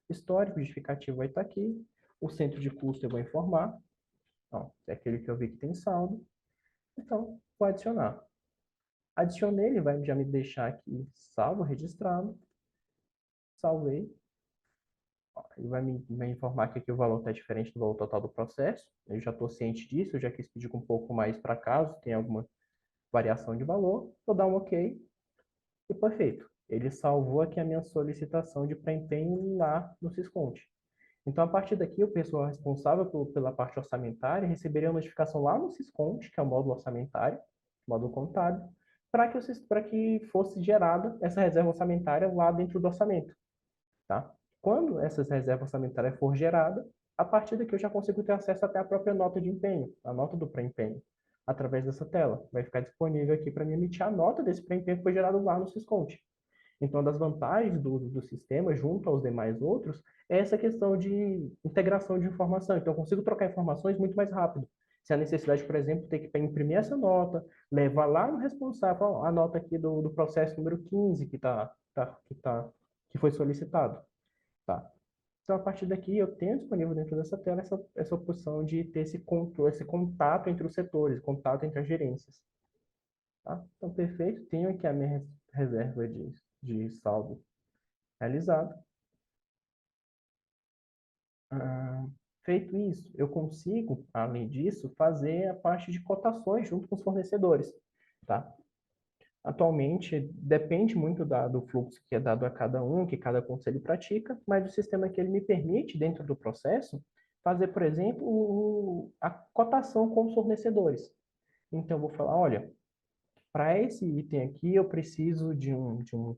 Histórico, justificativo vai estar aqui. O centro de custo eu vou informar. Ó, é aquele que eu vi que tem saldo. Então, vou adicionar. Adicionei, ele vai já me deixar aqui salvo, registrado. Salvei. Ó, ele vai informar que aqui o valor está diferente do valor total do processo. Eu já estou ciente disso, eu já quis pedir com um pouco mais para caso tem alguma variação de valor. Vou dar um OK e foi feito. Ele salvou aqui a minha solicitação de pré-empenho lá no Sisconte. Então, a partir daqui, o pessoal responsável pela parte orçamentária receberia uma notificação lá no Sisconte, que é o módulo orçamentário, módulo contábil, para que fosse gerada essa reserva orçamentária lá dentro do orçamento. Tá? Quando essa reserva orçamentária for gerada, a partir daqui eu já consigo ter acesso até à própria nota de empenho, a nota do pré-empenho, através dessa tela. Vai ficar disponível aqui para me emitir a nota desse pré-empenho que foi gerado lá no Sisconte. Então, uma das vantagens do sistema, junto aos demais outros, é essa questão de integração de informação. Então, eu consigo trocar informações muito mais rápido. Se a necessidade, por exemplo, ter que imprimir essa nota, levar lá no responsável a nota aqui do processo número 15 que foi solicitado. Tá? Então, a partir daqui, eu tenho disponível dentro dessa tela essa opção de ter esse controle, esse contato entre os setores, contato entre as gerências. Tá? Então, perfeito. Tenho aqui a minha reserva de saldo realizado. Feito isso, eu consigo, além disso, fazer a parte de cotações junto com os fornecedores. Tá? Atualmente, depende muito do fluxo que é dado a cada um, que cada conselho pratica, mas o sistema que ele me permite, dentro do processo, fazer, por exemplo, a cotação com os fornecedores. Então, eu vou falar, olha, para esse item aqui, eu preciso de um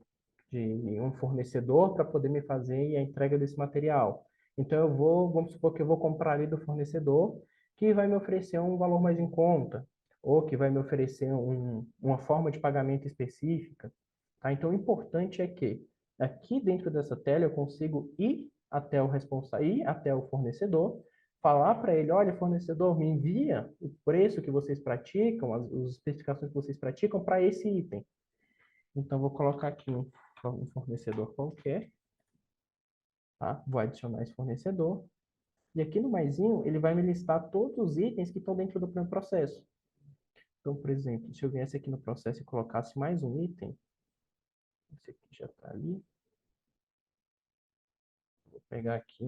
fornecedor para poder me fazer a entrega desse material. Então, vamos supor que eu vou comprar ali do fornecedor que vai me oferecer um valor mais em conta, ou que vai me oferecer uma forma de pagamento específica. Tá? Então, o importante é que aqui dentro dessa tela eu consigo ir até o responsável, ir até o fornecedor, falar para ele, olha, fornecedor, me envia o preço que vocês praticam, as especificações que vocês praticam para esse item. Então, vou colocar aqui um fornecedor qualquer, tá? Vou adicionar esse fornecedor. E aqui no maisinho, ele vai me listar todos os itens que estão dentro do meu processo. Então, por exemplo, se eu viesse aqui no processo e colocasse mais um item, esse aqui já está ali. Vou pegar aqui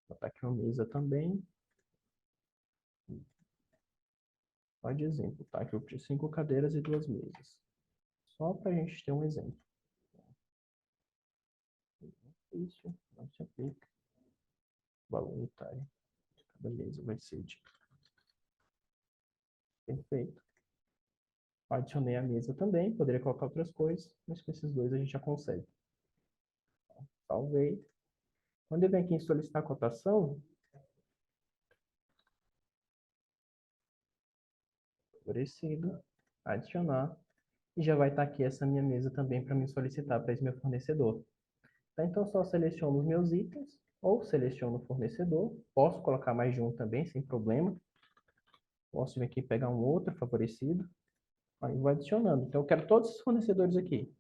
botar aqui uma mesa também. Só de exemplo, tá? Que eu preciso 5 cadeiras e 2 mesas. Só para a gente ter um exemplo. Isso não se aplica. O valor unitário de cada mesa vai ser de... Perfeito. Adicionei a mesa também, poderia colocar outras coisas, mas com esses dois a gente já consegue. Salvei. Quando eu venho aqui em solicitar a cotação, favorecido, adicionar, e já vai estar aqui essa minha mesa também para me solicitar para esse meu fornecedor. Tá? Então, só seleciono os meus itens, ou seleciono o fornecedor, posso colocar mais de um também, sem problema. Posso vir aqui pegar um outro favorecido, aí vou adicionando. Então, eu quero todos os fornecedores aqui.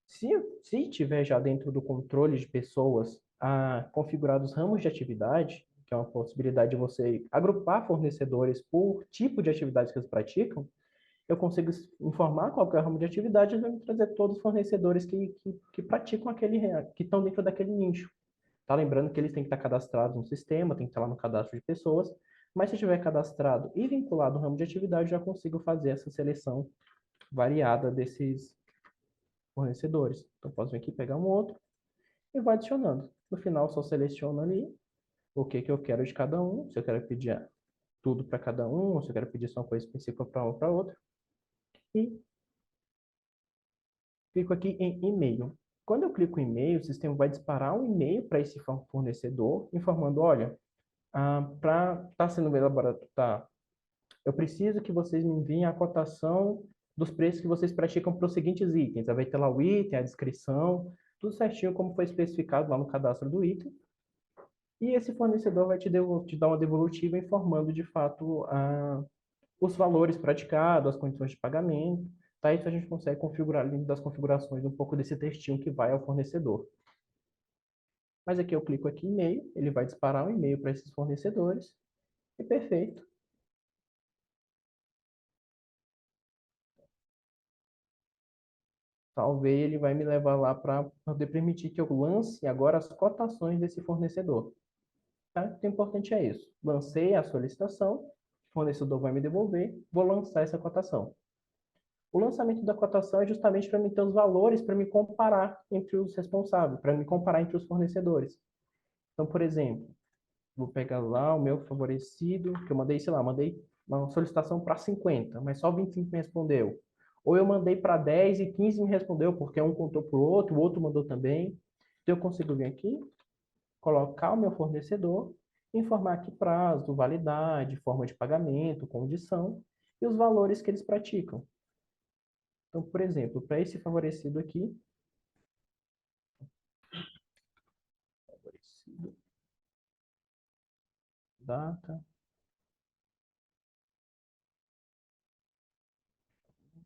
Se tiver já dentro do controle de pessoas configurados ramos de atividade, que é uma possibilidade de você agrupar fornecedores por tipo de atividades que eles praticam, eu consigo informar qual que é o ramo de atividade e vai me trazer todos os fornecedores que praticam que estão dentro daquele nicho. Tá lembrando que eles têm que estar cadastrados no sistema, tem que estar lá no cadastro de pessoas, mas se estiver cadastrado e vinculado ao ramo de atividade, já consigo fazer essa seleção variada desses fornecedores. Então, posso vir aqui, pegar um outro e vou adicionando. No final, só seleciono ali o que eu quero de cada um, se eu quero pedir tudo para cada um, ou se eu quero pedir só uma coisa específica para um ou para outro, e clico aqui em e-mail. Quando eu clico em e-mail, o sistema vai disparar um e-mail para esse fornecedor, informando, olha, para estar sendo elaborado, tá, eu preciso que vocês me enviem a cotação dos preços que vocês praticam para os seguintes itens. Aí vai ter lá o item, a descrição, tudo certinho como foi especificado lá no cadastro do item. E esse fornecedor vai te dar uma devolutiva informando de fato os valores praticados, as condições de pagamento. Tá? Isso a gente consegue configurar dentro das configurações um pouco desse textinho que vai ao fornecedor. Mas aqui eu clico aqui em e-mail, ele vai disparar um e-mail para esses fornecedores. E perfeito. Talvez ele vai me levar lá para poder permitir que eu lance agora as cotações desse fornecedor. Tá? O importante é isso. Lancei a solicitação, o fornecedor vai me devolver, vou lançar essa cotação. O lançamento da cotação é justamente para me ter os valores para me comparar entre os responsáveis, para me comparar entre os fornecedores. Então, por exemplo, vou pegar lá o meu favorecido, que eu mandei, sei lá, mandei uma solicitação para 50, mas só 25 me respondeu. Ou eu mandei para 10 e 15 me respondeu, porque um contou para o outro mandou também. Então, eu consigo vir aqui, colocar o meu fornecedor, informar aqui prazo, validade, forma de pagamento, condição e os valores que eles praticam. Então, por exemplo, para esse favorecido aqui, favorecido, data,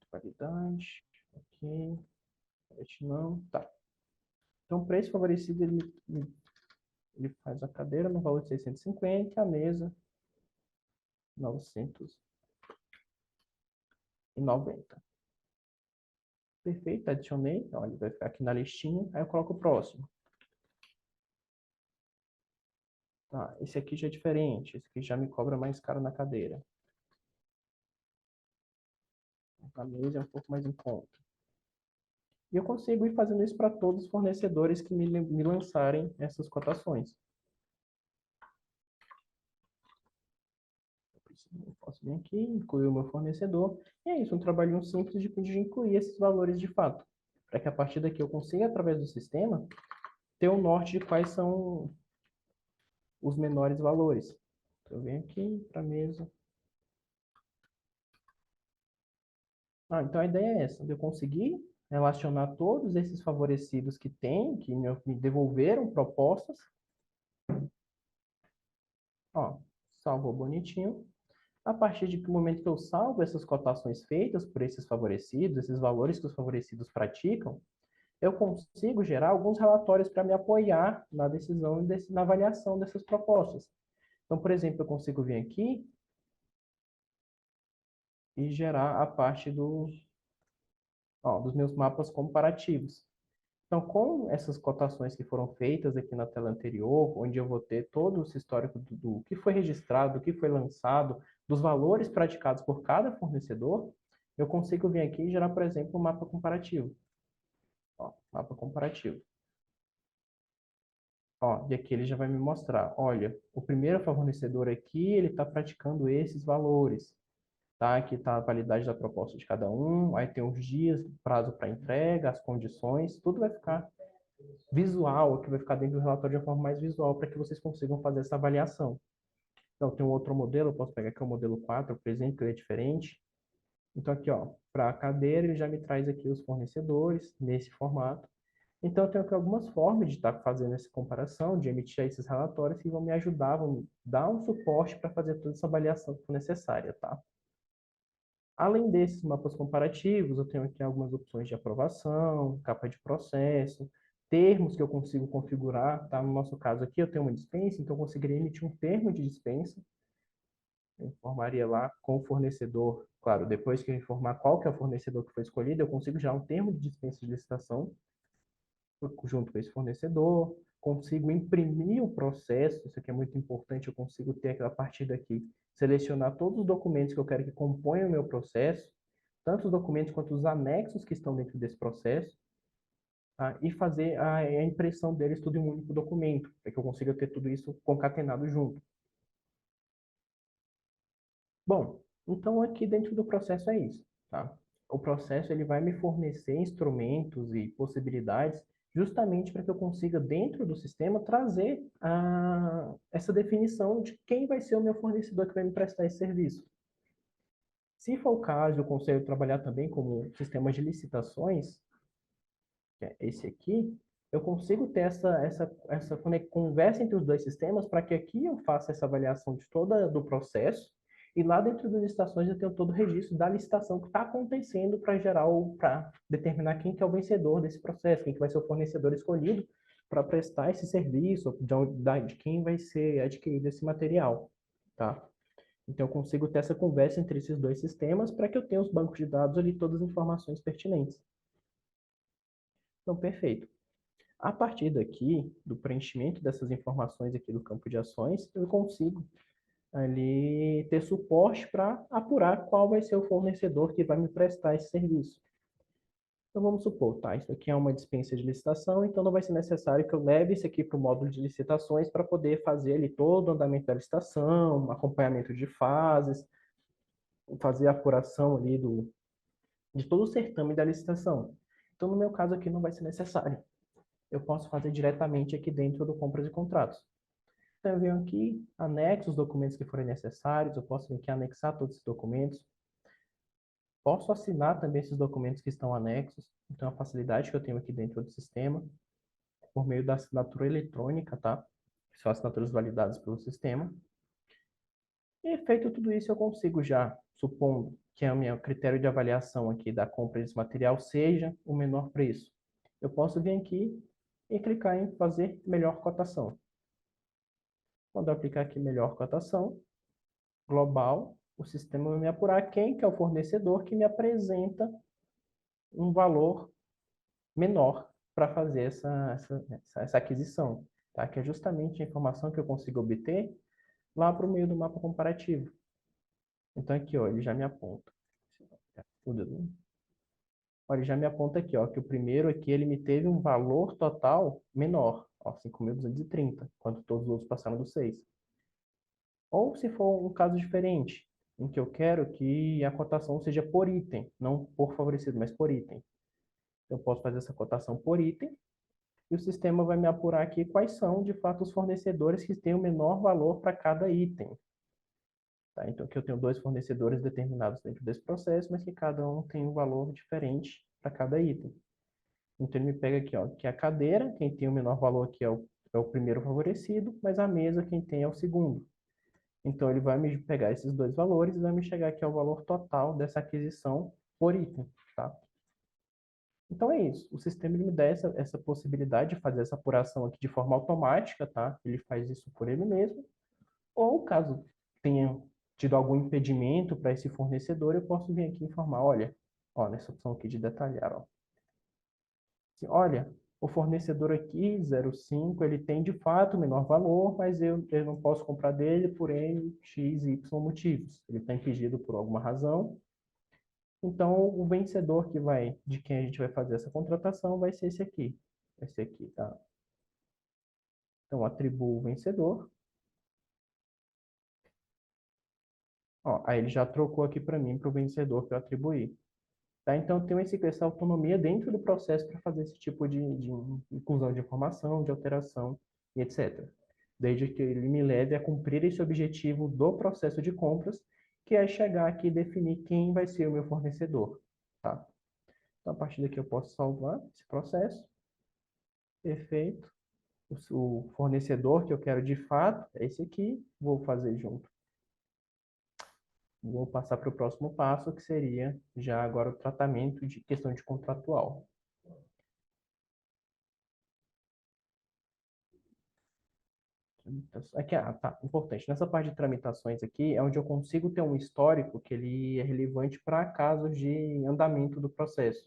validade, ok, não, tá. Então, para esse favorecido, ele faz a cadeira no valor de 650 e a mesa 990. Perfeito, adicionei. Olha, ele vai ficar aqui na listinha. Aí eu coloco o próximo. Tá, esse aqui já é diferente. Esse aqui já me cobra mais caro na cadeira. A mesa é um pouco mais em conta. E eu consigo ir fazendo isso para todos os fornecedores que me lançarem essas cotações. Eu posso vir aqui, incluir o meu fornecedor. E é isso, um trabalhinho simples de incluir esses valores de fato. Para que a partir daqui eu consiga, através do sistema, ter o norte de quais são os menores valores. Então, eu venho aqui para a mesa. Então a ideia é essa, de eu conseguir relacionar todos esses favorecidos que tem, que me devolveram propostas. Ó, salvou bonitinho. A partir de que momento que eu salvo essas cotações feitas por esses favorecidos, esses valores que os favorecidos praticam, eu consigo gerar alguns relatórios para me apoiar na decisão e na avaliação dessas propostas. Então, por exemplo, eu consigo vir aqui e gerar a parte dos meus mapas comparativos. Então, com essas cotações que foram feitas aqui na tela anterior, onde eu vou ter todo esse histórico do que foi registrado, do que foi lançado, dos valores praticados por cada fornecedor, eu consigo vir aqui e gerar, por exemplo, um mapa comparativo. Mapa comparativo. E aqui ele já vai me mostrar, olha, o primeiro fornecedor aqui, ele está praticando esses valores. Tá? Aqui está a validade da proposta de cada um, aí tem os dias, prazo para entrega, as condições, tudo vai ficar visual, que vai ficar dentro do relatório de uma forma mais visual, para que vocês consigam fazer essa avaliação. Então, tem um outro modelo, eu posso pegar aqui o modelo 4, por exemplo, que ele é diferente. Então, aqui, para a cadeira, ele já me traz aqui os fornecedores, nesse formato. Então, eu tenho aqui algumas formas de estar fazendo essa comparação, de emitir esses relatórios que vão me ajudar, vão me dar um suporte para fazer toda essa avaliação que for necessária, tá? Além desses mapas comparativos, eu tenho aqui algumas opções de aprovação, capa de processo, termos que eu consigo configurar, tá? No nosso caso aqui, eu tenho uma dispensa, então eu conseguiria emitir um termo de dispensa. Eu informaria lá com o fornecedor. Claro, depois que eu informar qual que é o fornecedor que foi escolhido, eu consigo já um termo de dispensa de licitação junto com esse fornecedor, consigo imprimir o processo, isso aqui é muito importante, eu consigo ter a partir daqui, selecionar todos os documentos que eu quero que componham o meu processo, tanto os documentos quanto os anexos que estão dentro desse processo, tá? E fazer a impressão deles tudo em um único documento, para que eu consiga ter tudo isso concatenado junto. Bom, então aqui dentro do processo é isso, tá? O processo ele vai me fornecer instrumentos e possibilidades justamente para que eu consiga dentro do sistema trazer essa definição de quem vai ser o meu fornecedor que vai me prestar esse serviço. Se for o caso, eu consigo trabalhar também como sistema de licitações, que é esse aqui, eu consigo ter essa conversa entre os dois sistemas para que aqui eu faça essa avaliação de toda do processo e lá dentro das licitações eu tenho todo o registro da licitação que está acontecendo para determinar quem que é o vencedor desse processo, quem que vai ser o fornecedor escolhido para prestar esse serviço, de quem vai ser adquirido esse material, tá? Então eu consigo ter essa conversa entre esses dois sistemas para que eu tenha os bancos de dados ali, todas as informações pertinentes. Então, perfeito. A partir daqui, do preenchimento dessas informações aqui do campo de ações, eu consigo ali ter suporte para apurar qual vai ser o fornecedor que vai me prestar esse serviço. Então vamos supor, tá? Isso aqui é uma dispensa de licitação, então não vai ser necessário que eu leve isso aqui para o módulo de licitações para poder fazer ali todo o andamento da licitação, acompanhamento de fases, fazer a apuração ali de todo o certame da licitação. Então, no meu caso aqui, não vai ser necessário. Eu posso fazer diretamente aqui dentro do compras e contratos. Então, eu venho aqui, anexo os documentos que forem necessários, eu posso vir aqui anexar todos esses documentos. Posso assinar também esses documentos que estão anexos. Então, a facilidade que eu tenho aqui dentro do sistema, por meio da assinatura eletrônica, tá? Que são assinaturas validadas pelo sistema. E feito tudo isso, eu consigo já, supondo que o meu critério de avaliação aqui da compra desse material seja o menor preço. Eu posso vir aqui e clicar em fazer melhor cotação. Quando eu aplicar aqui melhor cotação, global, o sistema vai me apurar quem que é o fornecedor que me apresenta um valor menor para fazer essa aquisição, tá? Que é justamente a informação que eu consigo obter lá para o meio do mapa comparativo. Então aqui, ó, ele já me aponta. Olha, ele já me aponta aqui, ó, que o primeiro aqui ele me teve um valor total menor, ó, 5.230, enquanto todos os outros passaram do 6. Ou se for um caso diferente, em que eu quero que a cotação seja por item, não por favorecido, mas por item. Eu posso fazer essa cotação por item e o sistema vai me apurar aqui quais são, de fato, os fornecedores que têm o menor valor para cada item. Tá? Então, aqui eu tenho dois fornecedores determinados dentro desse processo, mas que cada um tem um valor diferente para cada item. Então, ele me pega aqui, ó, que a cadeira, quem tem o menor valor aqui é o primeiro favorecido, mas a mesa, quem tem é o segundo. Então, ele vai me pegar esses dois valores e vai me chegar aqui ao valor total dessa aquisição por item, tá? Então, é isso. O sistema ele me dá essa possibilidade de fazer essa apuração aqui de forma automática, tá? Ele faz isso por ele mesmo. Ou, caso tenha tido algum impedimento para esse fornecedor, eu posso vir aqui e informar, olha, ó, nessa opção aqui de detalhar, ó. Assim, olha, o fornecedor aqui, 05, ele tem de fato o menor valor, mas eu não posso comprar dele por N, X, Y motivos. Ele está impedido por alguma razão. Então, o vencedor de quem a gente vai fazer essa contratação vai ser esse aqui. Esse aqui, tá? Então, atribuo o vencedor. Ó, aí ele já trocou aqui para mim, para o vencedor que eu atribuí. Tá? Então, eu tenho essa autonomia dentro do processo para fazer esse tipo de inclusão de informação, de alteração e etc. Desde que ele me leve a cumprir esse objetivo do processo de compras, que é chegar aqui e definir quem vai ser o meu fornecedor. Tá? Então, a partir daqui eu posso salvar esse processo. Perfeito. O fornecedor que eu quero de fato é esse aqui. Vou fazer junto. Vou passar para o próximo passo, que seria já agora o tratamento de questão de contratual. Aqui, tá, importante. Nessa parte de tramitações aqui é onde eu consigo ter um histórico que ele é relevante para casos de andamento do processo.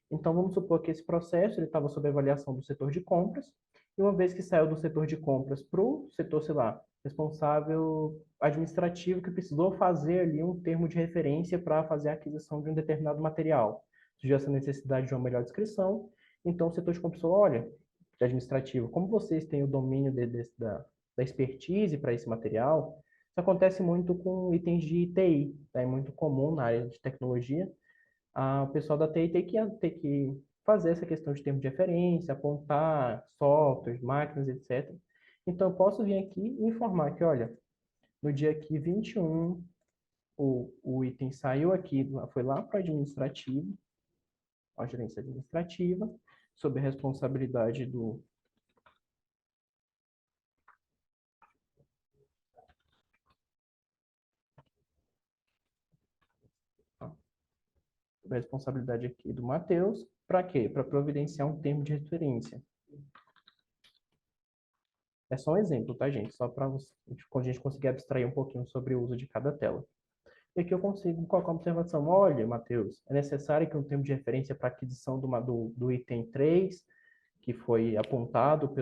Então, vamos supor que esse processo ele estava sob avaliação do setor de compras, e uma vez que saiu do setor de compras para o setor, sei lá, responsável administrativo, que precisou fazer ali um termo de referência para fazer a aquisição de um determinado material. Surgiu essa necessidade de uma melhor descrição, então o setor de compras falou, olha, administrativo, como vocês têm o domínio da expertise para esse material, isso acontece muito com itens de TI, tá? É muito comum na área de tecnologia, o pessoal da TI ter que fazer essa questão de termo de referência, apontar softwares, máquinas, etc. Então, eu posso vir aqui e informar que, olha, no dia aqui 21, o item saiu aqui, foi lá para o administrativo, a gerência administrativa, sob a responsabilidade sob a responsabilidade aqui do Matheus, para quê? Para providenciar um termo de referência. É só um exemplo, tá, gente? Só para a gente conseguir abstrair um pouquinho sobre o uso de cada tela. E aqui eu consigo colocar uma observação. Olha, Matheus, é necessário que um termo de referência para aquisição do item 3, que foi apontado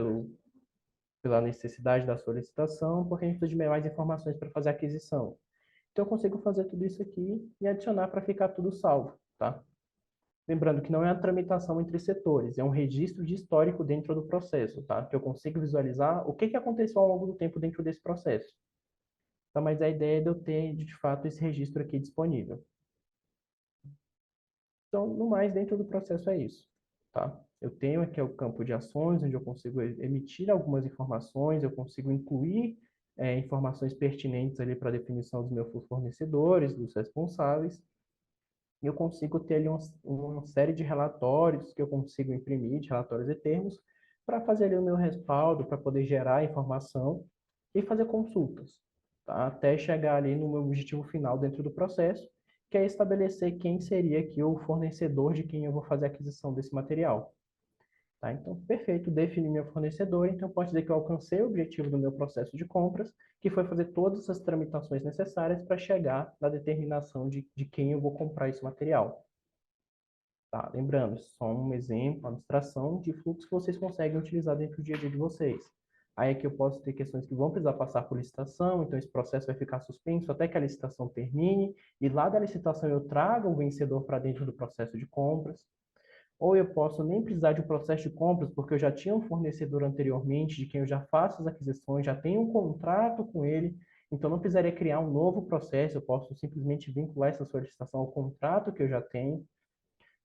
pela necessidade da solicitação, porque a gente precisa de mais informações para fazer a aquisição. Então, eu consigo fazer tudo isso aqui e adicionar para ficar tudo salvo, tá? Lembrando que não é a tramitação entre setores, é um registro de histórico dentro do processo, tá? Que eu consigo visualizar o que aconteceu ao longo do tempo dentro desse processo. Tá? Mas a ideia é de eu ter, de fato, esse registro aqui disponível. Então, no mais, dentro do processo é isso, tá? Eu tenho aqui o campo de ações, onde eu consigo emitir algumas informações, eu consigo incluir informações pertinentes ali para a definição dos meus fornecedores, dos responsáveis, e eu consigo ter ali uma série de relatórios que eu consigo imprimir, de relatórios e termos, para fazer ali o meu respaldo, para poder gerar informação e fazer consultas, tá? Até chegar ali no meu objetivo final dentro do processo, que é estabelecer quem seria aqui o fornecedor de quem eu vou fazer a aquisição desse material. Tá? Então, perfeito, defini meu fornecedor, então pode dizer que eu alcancei o objetivo do meu processo de compras, que foi fazer todas as tramitações necessárias para chegar na determinação de quem eu vou comprar esse material. Tá? Lembrando, só um exemplo, uma abstração de fluxo que vocês conseguem utilizar dentro do dia a dia de vocês. Aí aqui eu posso ter questões que vão precisar passar por licitação, então esse processo vai ficar suspenso até que a licitação termine, e lá da licitação eu trago o vencedor para dentro do processo de compras. Ou eu posso nem precisar de um processo de compras, porque eu já tinha um fornecedor anteriormente, de quem eu já faço as aquisições, já tenho um contrato com ele, então não precisaria criar um novo processo, eu posso simplesmente vincular essa solicitação ao contrato que eu já tenho.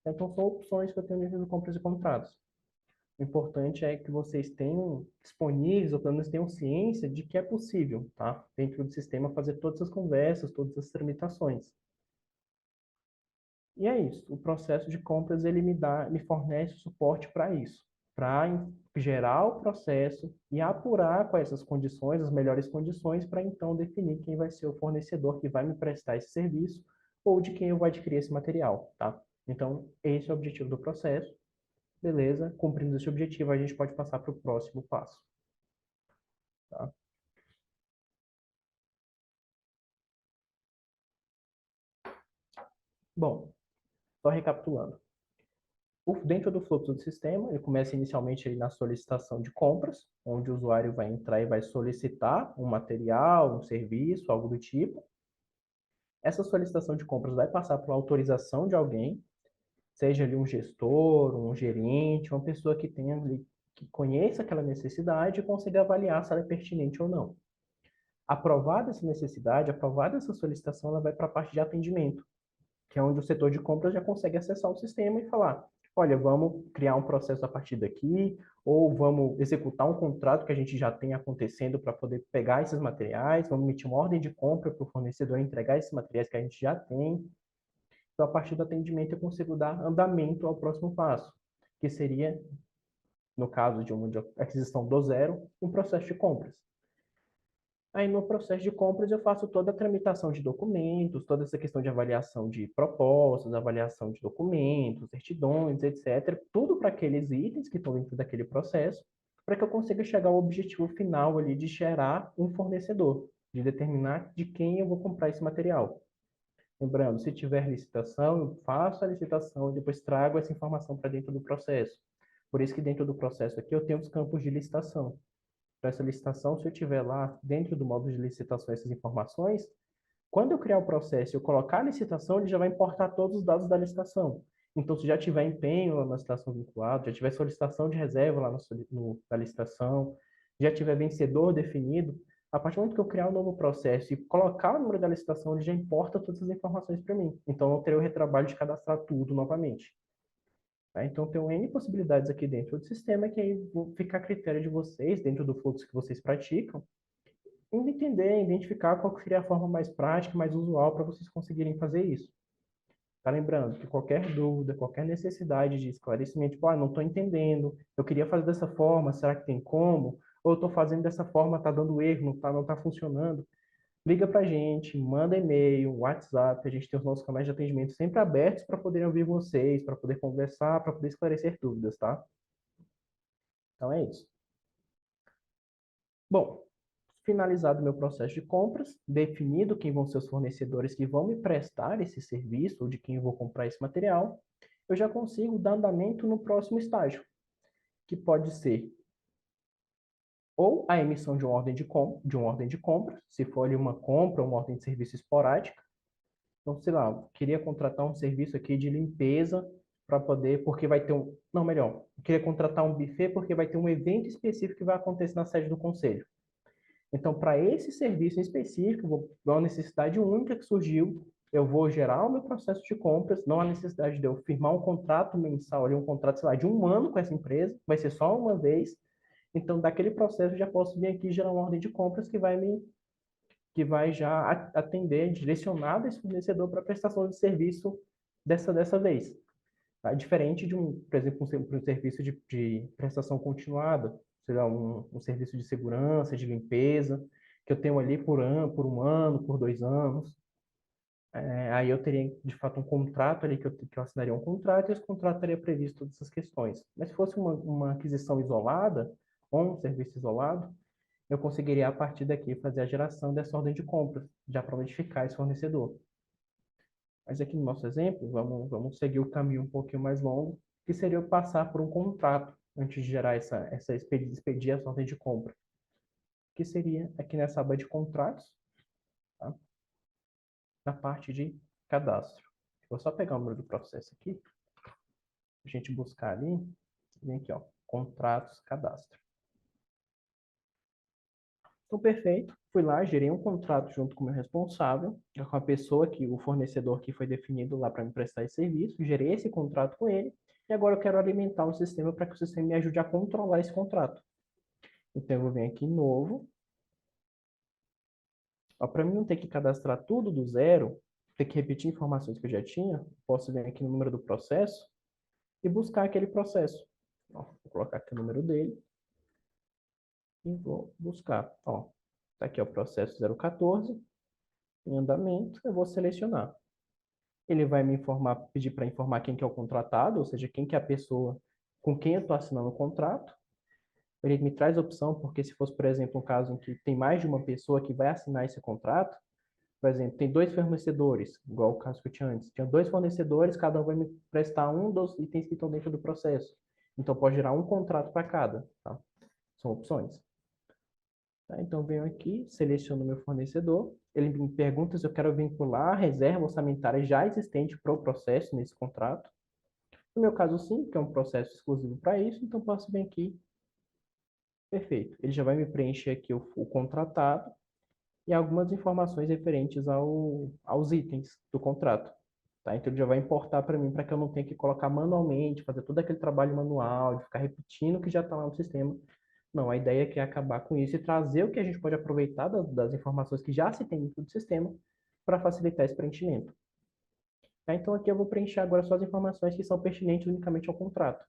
Então, são opções que eu tenho dentro do compras e contratos. O importante é que vocês tenham disponíveis, ou pelo menos tenham ciência de que é possível, tá? Dentro do sistema, fazer todas as conversas, todas as tramitações. E é isso. O processo de compras ele me fornece suporte para isso, para gerar o processo e apurar quais essas condições, as melhores condições, para então definir quem vai ser o fornecedor que vai me prestar esse serviço ou de quem eu vou adquirir esse material, tá? Então, esse é o objetivo do processo. Beleza? Cumprindo esse objetivo, a gente pode passar para o próximo passo, tá? Bom, só recapitulando. Dentro do fluxo do sistema, ele começa inicialmente ali na solicitação de compras, onde o usuário vai entrar e vai solicitar um material, um serviço, algo do tipo. Essa solicitação de compras vai passar por autorização de alguém, seja ali um gestor, um gerente, uma pessoa que tenha ali, que conheça aquela necessidade e consiga avaliar se ela é pertinente ou não. Aprovada essa necessidade, aprovada essa solicitação, ela vai para a parte de atendimento, que é onde o setor de compras já consegue acessar o sistema e falar, olha, vamos criar um processo a partir daqui, ou vamos executar um contrato que a gente já tem acontecendo para poder pegar esses materiais, vamos emitir uma ordem de compra para o fornecedor entregar esses materiais que a gente já tem. Então, a partir do atendimento, eu consigo dar andamento ao próximo passo, que seria, no caso de uma aquisição do zero, um processo de compras. Aí, no processo de compras, eu faço toda a tramitação de documentos, toda essa questão de avaliação de propostas, avaliação de documentos, certidões, etc. Tudo para aqueles itens que estão dentro daquele processo. para que eu consiga chegar ao objetivo final ali de gerar um fornecedor, de determinar de quem eu vou comprar esse material. Lembrando, se tiver licitação, eu faço a licitação e depois trago essa informação para dentro do processo. Por isso que dentro do processo aqui eu tenho os campos de licitação. Para essa licitação, se eu tiver lá dentro do módulo de licitação essas informações, quando eu criar o processo e eu colocar a licitação, ele já vai importar todos os dados da licitação. Então, se já tiver empenho lá na licitação vinculado, já tiver solicitação de reserva lá na licitação, já tiver vencedor definido, a partir do momento que eu criar um novo processo e colocar o número da licitação, ele já importa todas as informações para mim. Então, eu não terei o retrabalho de cadastrar tudo novamente. Tá? Então, tem N possibilidades aqui dentro do sistema que aí vou ficar a critério de vocês, dentro do fluxo que vocês praticam, entender, identificar qual que seria a forma mais prática, mais usual para vocês conseguirem fazer isso. Tá lembrando que qualquer dúvida, qualquer necessidade de esclarecimento, tipo, não estou entendendo, eu queria fazer dessa forma, será que tem como? Ou eu estou fazendo dessa forma, está dando erro, não tá funcionando. Liga para a gente, manda e-mail, WhatsApp, a gente tem os nossos canais de atendimento sempre abertos para poderem ouvir vocês, para poder conversar, para poder esclarecer dúvidas, tá? Então é isso. Bom, finalizado o meu processo de compras, definido quem vão ser os fornecedores que vão me prestar esse serviço ou de quem eu vou comprar esse material, eu já consigo dar andamento no próximo estágio, que pode ser ou a emissão de uma ordem de compra, se for ali uma compra ou uma ordem de serviço esporádica. Então, sei lá, eu queria contratar um serviço aqui de limpeza para poder, porque vai ter um, não, melhor, eu queria contratar um buffet porque vai ter um evento específico que vai acontecer na sede do conselho. Então, para esse serviço em específico, uma necessidade única que surgiu, eu vou gerar o meu processo de compras, não há necessidade de eu firmar um contrato mensal, ali, um contrato, sei lá, de um ano com essa empresa, vai ser só uma vez. Então, daquele processo, eu já posso vir aqui e gerar uma ordem de compras que vai já atender, direcionado esse fornecedor para prestação de serviço dessa vez. Tá? Diferente de por exemplo, um serviço de prestação continuada, seja um serviço de segurança, de limpeza, que eu tenho ali por um ano, por 2 anos. Aí eu teria, de fato, um contrato ali, que eu assinaria um contrato, e esse contrato estaria previsto todas essas questões. Mas se fosse uma aquisição isolada, ou um serviço isolado, eu conseguiria, a partir daqui, fazer a geração dessa ordem de compras, já para notificar esse fornecedor. Mas aqui no nosso exemplo, vamos seguir o caminho um pouquinho mais longo, que seria eu passar por um contrato antes de gerar expedir essa ordem de compra, que seria aqui nessa aba de contratos, tá? Na parte de cadastro. Vou só pegar o número do processo aqui, a gente buscar ali, vem aqui, ó, contratos, cadastro. Então, perfeito. Fui lá, gerei um contrato junto com o meu responsável, com a pessoa o fornecedor que foi definido lá para me prestar esse serviço, gerei esse contrato com ele, e agora eu quero alimentar o sistema para que o sistema me ajude a controlar esse contrato. Então, eu vou vir aqui em novo. Para mim não ter que cadastrar tudo do zero, ter que repetir informações que eu já tinha, posso vir aqui no número do processo e buscar aquele processo. Ó, vou colocar aqui o número dele e vou buscar. Ó, tá aqui o processo 014, em andamento, eu vou selecionar. Ele vai me informar, pedir para informar quem que é o contratado, ou seja, quem que é a pessoa com quem eu estou assinando o contrato. Ele me traz a opção, porque se fosse, por exemplo, um caso em que tem mais de uma pessoa que vai assinar esse contrato, por exemplo, tem 2 fornecedores, igual o caso que eu tinha antes. Tinha 2 fornecedores, cada um vai me prestar um dos itens que estão dentro do processo. Então, pode gerar um contrato para cada. Tá? São opções. Tá? Então, venho aqui, seleciono meu fornecedor. Ele me pergunta se eu quero vincular a reserva orçamentária já existente para o processo nesse contrato. No meu caso, sim, que é um processo exclusivo para isso, então posso vir aqui. Perfeito. Ele já vai me preencher aqui o contratado e algumas informações referentes aos itens do contrato. Tá? Então, ele já vai importar para mim, para que eu não tenha que colocar manualmente, fazer todo aquele trabalho manual, de ficar repetindo o que já está lá no sistema. Não, a ideia aqui é acabar com isso e trazer o que a gente pode aproveitar das informações que já se tem dentro do sistema para facilitar esse preenchimento. Tá? Então, aqui eu vou preencher agora só as informações que são pertinentes unicamente ao contrato.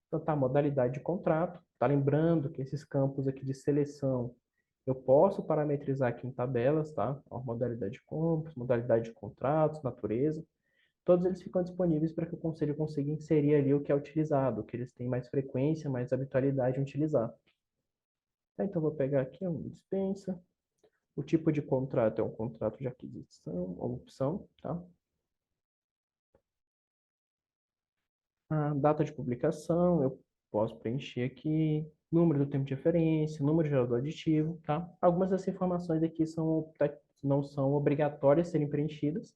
Então, tá, modalidade de contrato. Tá lembrando que esses campos aqui de seleção eu posso parametrizar aqui em tabelas, tá? Ó, modalidade de compras, modalidade de contratos, natureza. todos eles ficam disponíveis para que o conselho consiga inserir ali o que é utilizado, o que eles têm mais frequência, mais habitualidade em utilizar. Tá, então, vou pegar aqui uma dispensa. O tipo de contrato é um contrato de aquisição ou opção, tá? A data de publicação, eu posso preencher aqui, número do tempo de referência, número geral do aditivo, tá? Algumas dessas informações aqui não são obrigatórias serem preenchidas,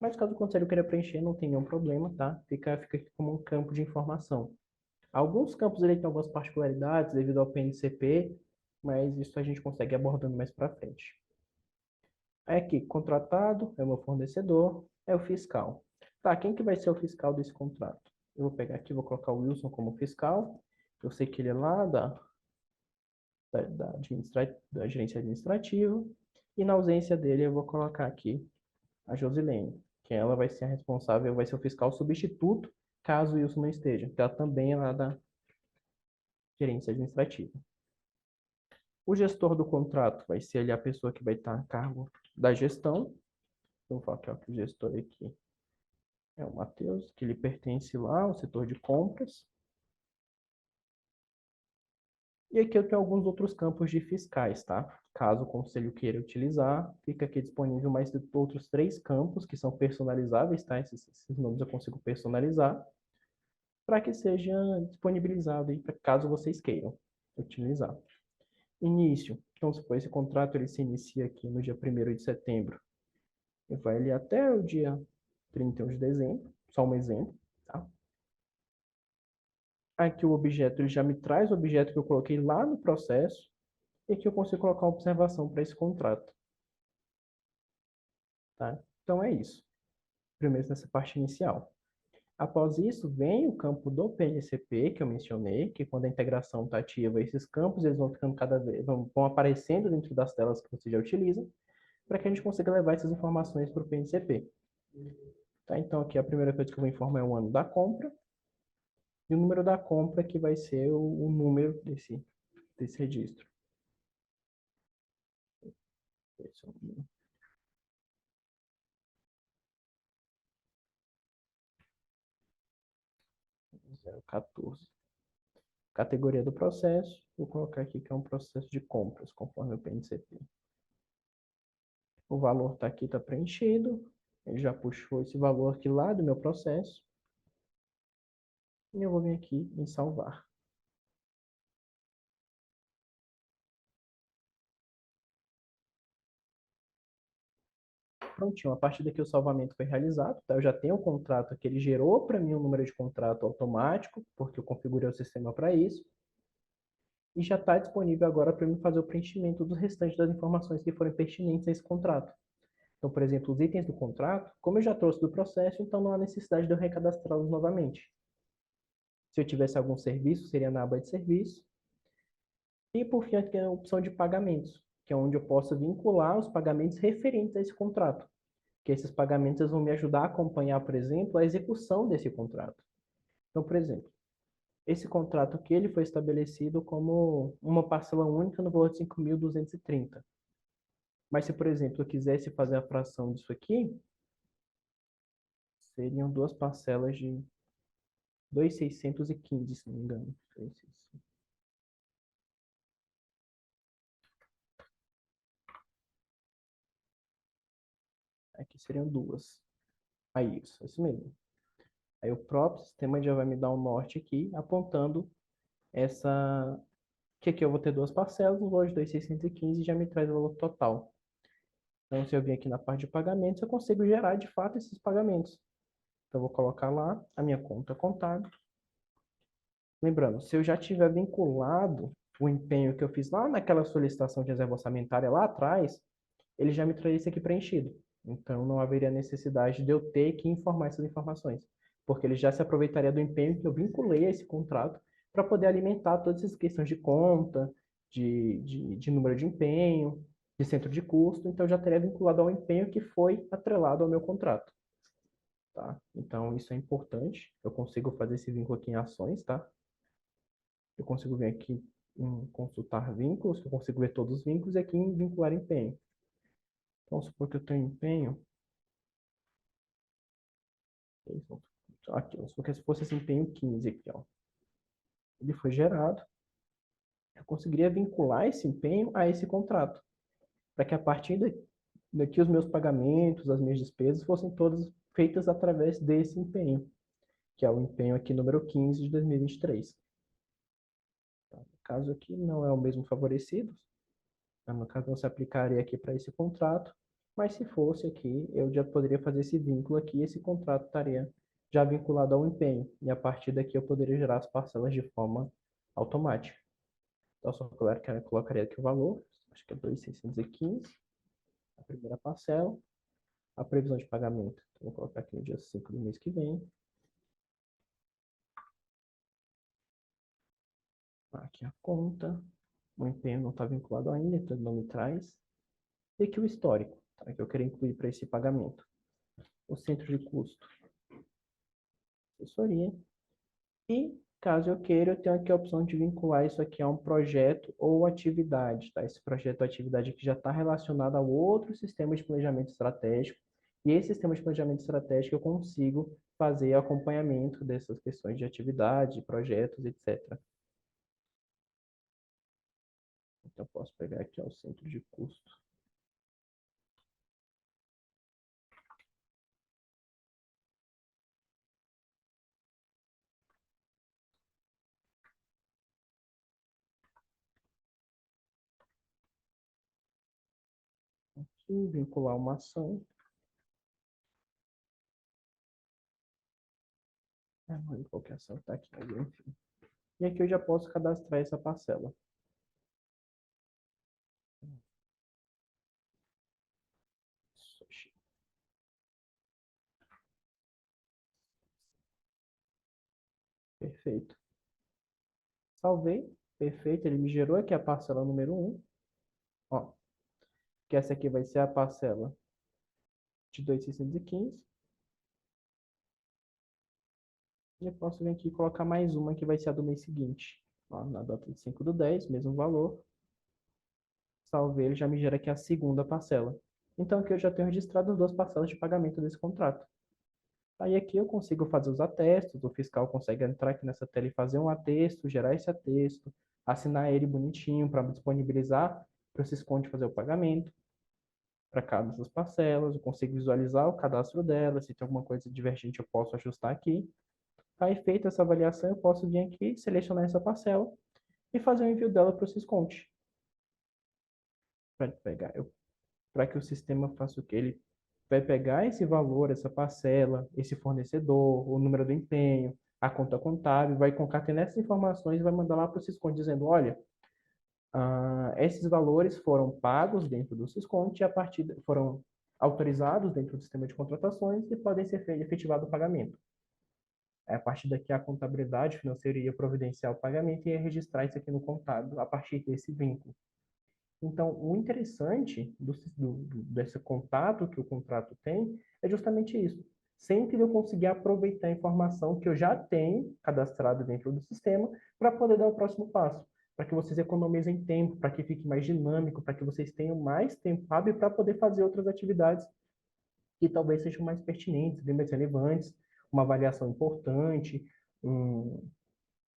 mas caso o conselho queira preencher, não tem nenhum problema, tá? Fica aqui como um campo de informação. Alguns campos ele têm algumas particularidades devido ao PNCP, mas isso a gente consegue abordando mais para frente. Aí aqui, contratado é o meu fornecedor, é o fiscal. Tá, quem que vai ser o fiscal desse contrato? Eu vou pegar aqui, vou colocar o Wilson como fiscal. Eu sei que ele é lá da gerência administrativa. E na ausência dele, eu vou colocar aqui a Josilene, que ela vai ser a responsável, vai ser o fiscal substituto, caso o Wilson não esteja, que ela também é lá da gerência administrativa. O gestor do contrato vai ser ali a pessoa que vai estar a cargo da gestão. Eu vou falar que o gestor aqui é o Matheus, que ele pertence lá ao setor de compras. E aqui eu tenho alguns outros campos de fiscais, tá? Caso o conselho queira utilizar, fica aqui disponível mais outros 3 campos que são personalizáveis, tá? Esses nomes eu consigo personalizar para que seja disponibilizado aí, para caso vocês queiram utilizar. Início. Então, se for esse contrato, ele se inicia aqui no dia 1º de setembro e vai ali até o dia 31 de dezembro, só um exemplo, tá? Aqui o objeto, ele já me traz o objeto que eu coloquei lá no processo e aqui eu consigo colocar uma observação para esse contrato, tá? Então é isso. Primeiro nessa parte inicial. Após isso, vem o campo do PNCP, que eu mencionei, que quando a integração está ativa, esses campos eles vão ficando cada vez, vão aparecendo dentro das telas que você já utiliza, para que a gente consiga levar essas informações para o PNCP. Tá? Então aqui a primeira coisa que eu vou informar é o ano da compra, e o número da compra que vai ser o número desse registro. Esse é o número. 014. Categoria do processo, vou colocar aqui que é um processo de compras, conforme o PNCP. O valor está aqui, está preenchido. Ele já puxou esse valor aqui lá do meu processo. E eu vou vir aqui em salvar. Prontinho, a partir daqui o salvamento foi realizado, tá? Eu já tenho o contrato que ele gerou para mim um número de contrato automático, porque eu configurei o sistema para isso. E já está disponível agora para mim fazer o preenchimento dos restantes das informações que forem pertinentes a esse contrato. Então, por exemplo, os itens do contrato, como eu já trouxe do processo, então não há necessidade de eu recadastrá-los novamente. Se eu tivesse algum serviço, seria na aba de serviço. E, por fim, aqui é a opção de pagamentos, que é onde eu posso vincular os pagamentos referentes a esse contrato. Que esses pagamentos vão me ajudar a acompanhar, por exemplo, a execução desse contrato. Então, por exemplo, esse contrato aqui ele foi estabelecido como uma parcela única no valor de 5.230. Mas se, por exemplo, eu quisesse fazer a fração disso aqui, seriam 2 parcelas de 2.615, se não me engano. Aqui seriam 2. Aí, isso mesmo. Aí o próprio sistema já vai me dar um norte aqui, apontando essa... que aqui eu vou ter 2 parcelas, no valor de 2.615 já me traz o valor total. Então, se eu vir aqui na parte de pagamentos, eu consigo gerar, de fato, esses pagamentos. Então, eu vou colocar lá a minha conta contábil. Lembrando, se eu já tiver vinculado o empenho que eu fiz lá naquela solicitação de reserva orçamentária lá atrás, ele já me traria isso aqui preenchido. Então, não haveria necessidade de eu ter que informar essas informações, porque ele já se aproveitaria do empenho que eu vinculei a esse contrato para poder alimentar todas essas questões de conta, de número de empenho, de centro de custo, então já teria vinculado ao empenho que foi atrelado ao meu contrato. Tá? Então, isso é importante. Eu consigo fazer esse vínculo aqui em ações, tá? Eu consigo vir aqui em consultar vínculos, eu consigo ver todos os vínculos e aqui em vincular empenho. Vamos supor que eu tenho empenho Aqui, ó, se fosse esse empenho 15 aqui, ó. Ele foi gerado. Eu conseguiria vincular esse empenho a esse contrato, para que a partir daqui os meus pagamentos, as minhas despesas fossem todas feitas através desse empenho, que é o empenho aqui número 15 de 2023. Tá? No caso aqui não é o mesmo favorecido, tá? No caso não se aplicaria aqui para esse contrato, mas se fosse aqui, eu já poderia fazer esse vínculo aqui, esse contrato estaria já vinculado ao empenho, e a partir daqui eu poderia gerar as parcelas de forma automática. Então, só colocaria aqui o valor, acho que é 2.615, a primeira parcela, a previsão de pagamento. Então, vou colocar aqui no dia 5 do mês que vem. Aqui a conta. O empenho não está vinculado ainda, então ele não me traz. E aqui o histórico, tá? Que eu quero incluir para esse pagamento. O centro de custo, assessoria. E, caso eu queira, eu tenho aqui a opção de vincular isso aqui a um projeto ou atividade, tá? Esse projeto ou atividade aqui já está relacionado a outro sistema de planejamento estratégico. E esse sistema de planejamento estratégico eu consigo fazer acompanhamento dessas questões de atividade, projetos, etc. Então, eu posso pegar aqui o centro de custo. Aqui, vincular uma ação. Não lembro qual que é a ação que está aqui, mas enfim. E aqui eu já posso cadastrar essa parcela. Perfeito. Salvei. Perfeito. Ele me gerou aqui a parcela número 1. Ó, que essa aqui vai ser a parcela de 2.615. E eu posso vir aqui e colocar mais uma que vai ser a do mês seguinte. Ó, na data de 5/10, mesmo valor. Salvei, ele já me gera aqui a segunda parcela. Então aqui eu já tenho registrado as duas parcelas de pagamento desse contrato. Aí aqui eu consigo fazer os atestos, o fiscal consegue entrar aqui nessa tela e fazer um atesto, gerar esse atesto, assinar ele bonitinho para disponibilizar para o Sisconde fazer o pagamento para cada dessas parcelas, eu consigo visualizar o cadastro dela, se tem alguma coisa divergente eu posso ajustar aqui. Aí feita essa avaliação, eu posso vir aqui, selecionar essa parcela e fazer o envio dela para o Sisconde. Para que o sistema faça o quê? Ele vai pegar esse valor, essa parcela, esse fornecedor, o número do empenho, a conta contábil, vai concatenar essas informações e vai mandar lá para o Sisconde dizendo, olha, esses valores foram pagos dentro do Sisconde e foram autorizados dentro do sistema de contratações e podem ser efetivado o pagamento. A partir daqui, a contabilidade financeira ia providenciar o pagamento e ia registrar isso aqui no contábil a partir desse vínculo. Então, o interessante desse contato que o contrato tem é justamente isso. Sempre eu conseguir aproveitar a informação que eu já tenho cadastrada dentro do sistema para poder dar o próximo passo, para que vocês economizem tempo, para que fique mais dinâmico, para que vocês tenham mais tempo hábil para poder fazer outras atividades que talvez sejam mais pertinentes, bem mais relevantes, uma avaliação importante, um,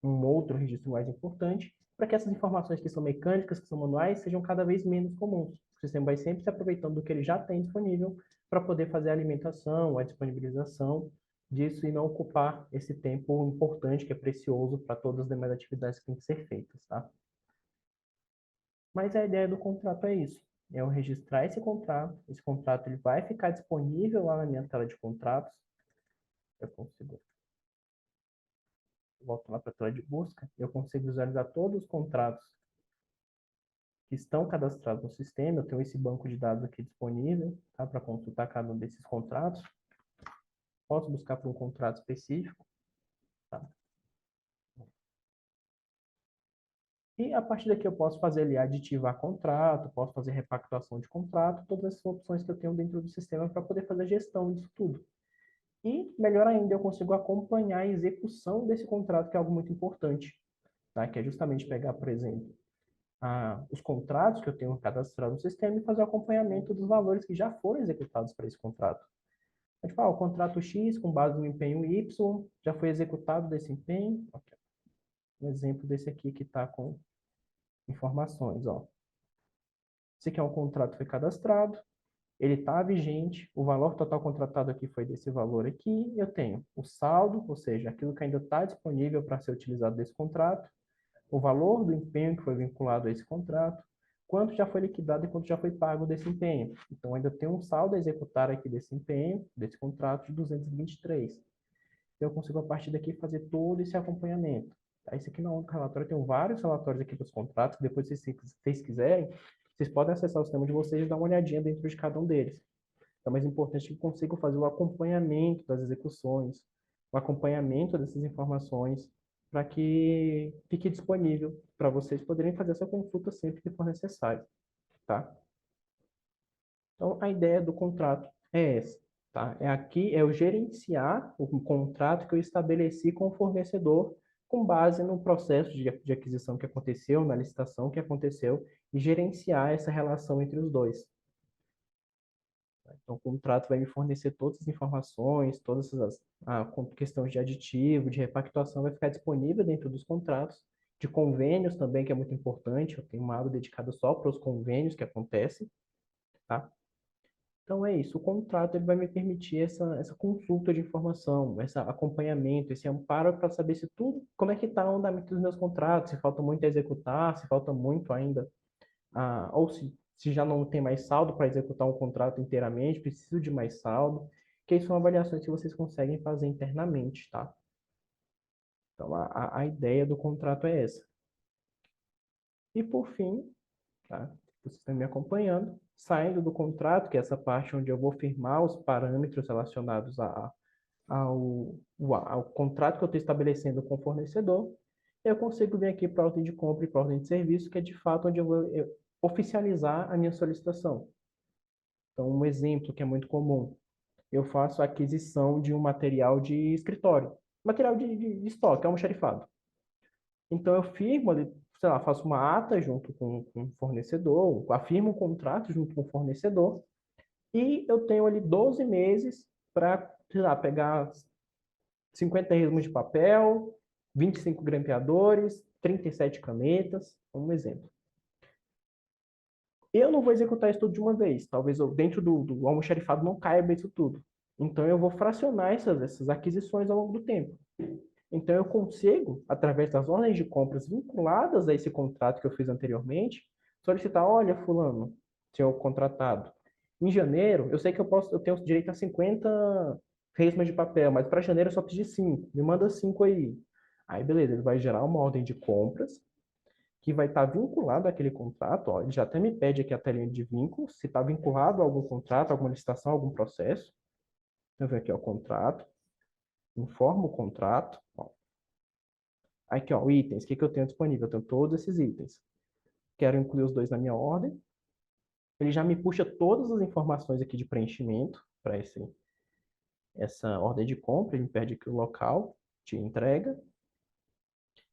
um outro registro mais importante, para que essas informações que são mecânicas, que são manuais, sejam cada vez menos comuns. O sistema vai sempre se aproveitando do que ele já tem disponível para poder fazer a alimentação, a disponibilização disso e não ocupar esse tempo importante, que é precioso para todas as demais atividades que têm que ser feitas, tá? Mas a ideia do contrato é isso. É eu registrar esse contrato ele vai ficar disponível lá na minha tela de contratos. Eu consigo volto lá para a tela de busca, eu consigo visualizar todos os contratos que estão cadastrados no sistema. Eu tenho esse banco de dados aqui disponível, tá, para consultar cada um desses contratos. Posso buscar por um contrato específico. Tá? E a partir daqui eu posso fazer ali aditivar contrato, posso fazer repactuação de contrato, todas essas opções que eu tenho dentro do sistema para poder fazer a gestão disso tudo. E, melhor ainda, eu consigo acompanhar a execução desse contrato, que é algo muito importante, tá? Que é justamente pegar, por exemplo, os contratos que eu tenho cadastrado no sistema e fazer o acompanhamento dos valores que já foram executados para esse contrato. A gente fala, o contrato X com base no empenho Y já foi executado desse empenho. Aqui, um exemplo desse aqui que está com informações, ó. Esse aqui é um contrato que foi cadastrado, ele está vigente, o valor total contratado aqui foi desse valor aqui, e eu tenho o saldo, ou seja, aquilo que ainda está disponível para ser utilizado desse contrato, o valor do empenho que foi vinculado a esse contrato, quanto já foi liquidado e quanto já foi pago desse empenho. Então, ainda tem um saldo a executar aqui desse empenho, desse contrato, de 223. Então, eu consigo, a partir daqui, fazer todo esse acompanhamento. Esse aqui não é um único relatório, eu tenho vários relatórios aqui dos contratos, que depois, se vocês quiserem, vocês podem acessar o sistema de vocês e dar uma olhadinha dentro de cada um deles. Então, é mais importante que eu consiga fazer o acompanhamento das execuções, o acompanhamento dessas informações, para que fique disponível para vocês poderem fazer essa consulta sempre que for necessário, tá? Então, a ideia do contrato é essa, tá? É aqui, é o gerenciar o contrato que eu estabeleci com o fornecedor com base no processo de aquisição que aconteceu, na licitação que aconteceu, e gerenciar essa relação entre os dois. Então, o contrato vai me fornecer todas as informações, todas as questões de aditivo, de repactuação, vai ficar disponível dentro dos contratos, de convênios também, que é muito importante. Eu tenho uma aba dedicada só para os convênios que acontecem, tá? Então, é isso. O contrato ele vai me permitir essa consulta de informação, esse acompanhamento, esse amparo para saber se tudo, como é que está o andamento dos meus contratos, se falta muito a executar, se falta muito ainda ou se já não tem mais saldo para executar um contrato inteiramente, preciso de mais saldo, que são avaliações que vocês conseguem fazer internamente, tá? Então, a ideia do contrato é essa. E por fim, tá? Vocês estão me acompanhando, saindo do contrato, que é essa parte onde eu vou firmar os parâmetros relacionados ao contrato que eu estou estabelecendo com o fornecedor, eu consigo vir aqui para a ordem de compra e para a ordem de serviço, que é de fato onde eu vou oficializar a minha solicitação. Então, um exemplo que é muito comum, eu faço a aquisição de um material de escritório, material de estoque, almoxarifado. Então, eu firmo ali, sei lá, faço uma ata junto com o fornecedor, afirmo um contrato junto com o fornecedor, e eu tenho ali 12 meses para, sei lá, pegar 50 resmos de papel, 25 grampeadores, 37 canetas, um exemplo. Eu não vou executar isso tudo de uma vez. Talvez dentro do almoxarifado não caiba isso tudo. Então, eu vou fracionar essas aquisições ao longo do tempo. Então, eu consigo, através das ordens de compras vinculadas a esse contrato que eu fiz anteriormente, solicitar, olha, fulano, seu contratado, em janeiro, eu sei que eu tenho direito a 50 resmas de papel, mas para janeiro eu só pedi 5. Me manda 5 aí. Aí, beleza, ele vai gerar uma ordem de compras que vai estar vinculado àquele contrato. Ó, ele já até me pede aqui a telinha de vínculo, se está vinculado a algum contrato, alguma licitação, algum processo. Eu venho aqui, ó, contrato, informo o contrato. Ó. Aqui, ó, itens, o que eu tenho disponível? Eu tenho todos esses itens. Quero incluir os dois na minha ordem. Ele já me puxa todas as informações aqui de preenchimento para essa ordem de compra. Ele me pede aqui o local de entrega.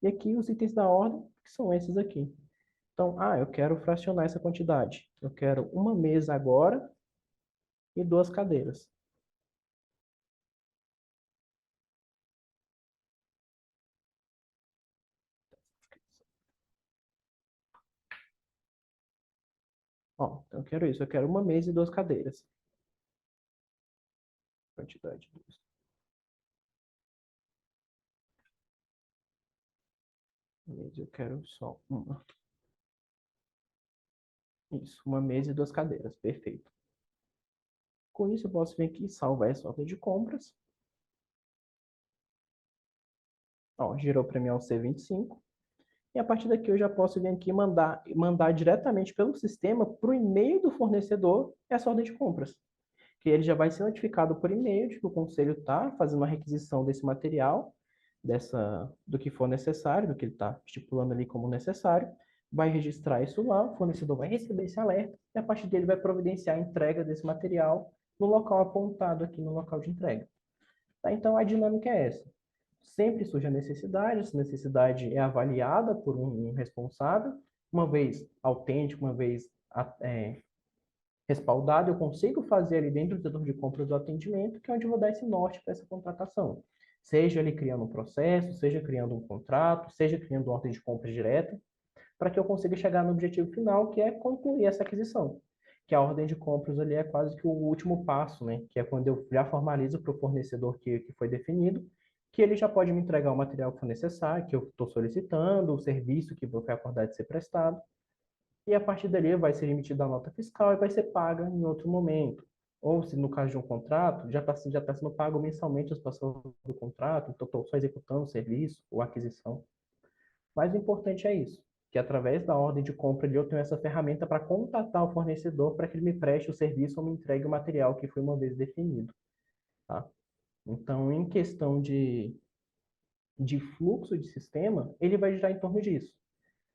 E aqui os itens da ordem, que são esses aqui. Então, eu quero fracionar essa quantidade. Eu quero uma mesa agora e 2 cadeiras. Ó, então eu quero isso. Eu quero uma mesa e 2 cadeiras. Quantidade. Mesa, eu quero só uma. Isso, uma mesa e 2 cadeiras. Perfeito. Com isso, eu posso vir aqui e salvar essa ordem de compras. Ó, girou para mim ao C25. E a partir daqui eu já posso vir aqui e mandar diretamente pelo sistema para o e-mail do fornecedor essa ordem de compras. Que ele já vai ser notificado por e-mail de que o conselho está fazendo uma requisição desse material, do que for necessário, do que ele está estipulando ali como necessário, vai registrar isso lá, o fornecedor vai receber esse alerta e a partir dele vai providenciar a entrega desse material no local apontado aqui no local de entrega. Tá? Então a dinâmica é essa. Sempre surge a necessidade, essa necessidade é avaliada por um responsável, uma vez autêntico, uma vez respaldado, eu consigo fazer ali dentro do setor de compras do atendimento, que é onde eu vou dar esse norte para essa contratação. Seja ele criando um processo, seja criando um contrato, seja criando ordem de compra direta, para que eu consiga chegar no objetivo final, que é concluir essa aquisição. Que a ordem de compras ali é quase que o último passo, né? Que é quando eu já formalizo para o fornecedor que foi definido, que ele já pode me entregar o material que for necessário, que eu estou solicitando, o serviço que foi acordado de ser prestado, e a partir dali vai ser emitida a nota fiscal e vai ser paga em outro momento. Ou se no caso de um contrato, já tá sendo pago mensalmente as parcelas do contrato, então estou só executando o serviço ou aquisição. Mas o importante é isso, que através da ordem de compra eu tenho essa ferramenta para contatar o fornecedor para que ele me preste o serviço ou me entregue o material que foi uma vez definido. Tá? Então, em questão de fluxo de sistema, ele vai girar em torno disso.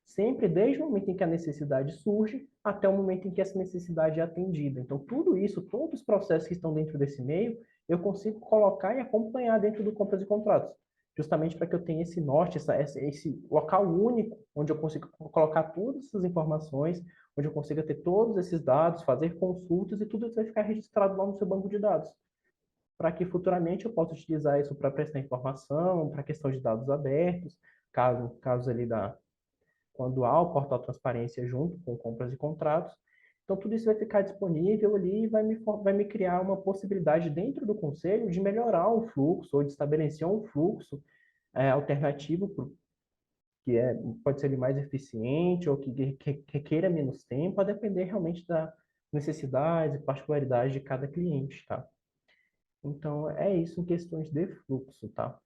Sempre desde o momento em que a necessidade surge até o momento em que essa necessidade é atendida. Então, tudo isso, todos os processos que estão dentro desse meio, eu consigo colocar e acompanhar dentro do compras e contratos. Justamente para que eu tenha esse norte, esse local único, onde eu consiga colocar todas essas informações, onde eu consiga ter todos esses dados, fazer consultas e tudo isso vai ficar registrado lá no seu banco de dados. Para que futuramente eu possa utilizar isso para prestar informação, para questão de dados abertos, caso ali quando há o portal transparência junto com compras e contratos. Então, tudo isso vai ficar disponível ali e vai me criar uma possibilidade dentro do conselho de melhorar o fluxo ou de estabelecer um fluxo alternativo que pode ser mais eficiente ou que requeira menos tempo, a depender realmente da necessidade e particularidade de cada cliente, tá? Então, é isso em questões de fluxo, tá?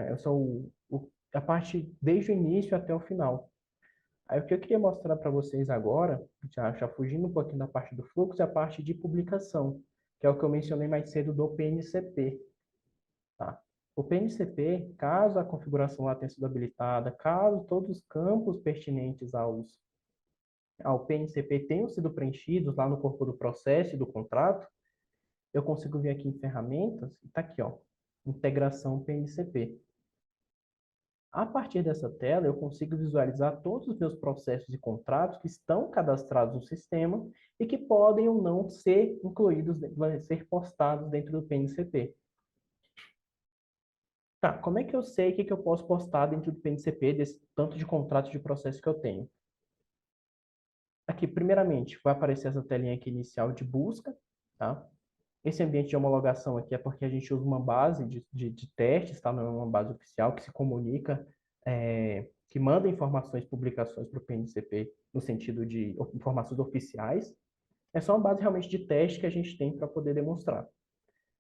Essa é a parte desde o início até o final. Aí o que eu queria mostrar para vocês agora, já fugindo um pouquinho da parte do fluxo, é a parte de publicação, que é o que eu mencionei mais cedo do PNCP. Tá? O PNCP, caso a configuração lá tenha sido habilitada, caso todos os campos pertinentes ao PNCP tenham sido preenchidos lá no corpo do processo e do contrato, eu consigo vir aqui em ferramentas, e está aqui, ó, integração PNCP. A partir dessa tela, eu consigo visualizar todos os meus processos e contratos que estão cadastrados no sistema e que podem ou não ser incluídos, ser postados dentro do PNCP. Tá, como é que eu sei o que eu posso postar dentro do PNCP, desse tanto de contratos de processo que eu tenho? Aqui, primeiramente, vai aparecer essa telinha aqui inicial de busca, tá? Esse ambiente de homologação aqui é porque a gente usa uma base de testes, tá? Não é uma base oficial que se comunica, que manda informações, publicações para o PNCP no sentido de informações oficiais. É só uma base realmente de teste que a gente tem para poder demonstrar.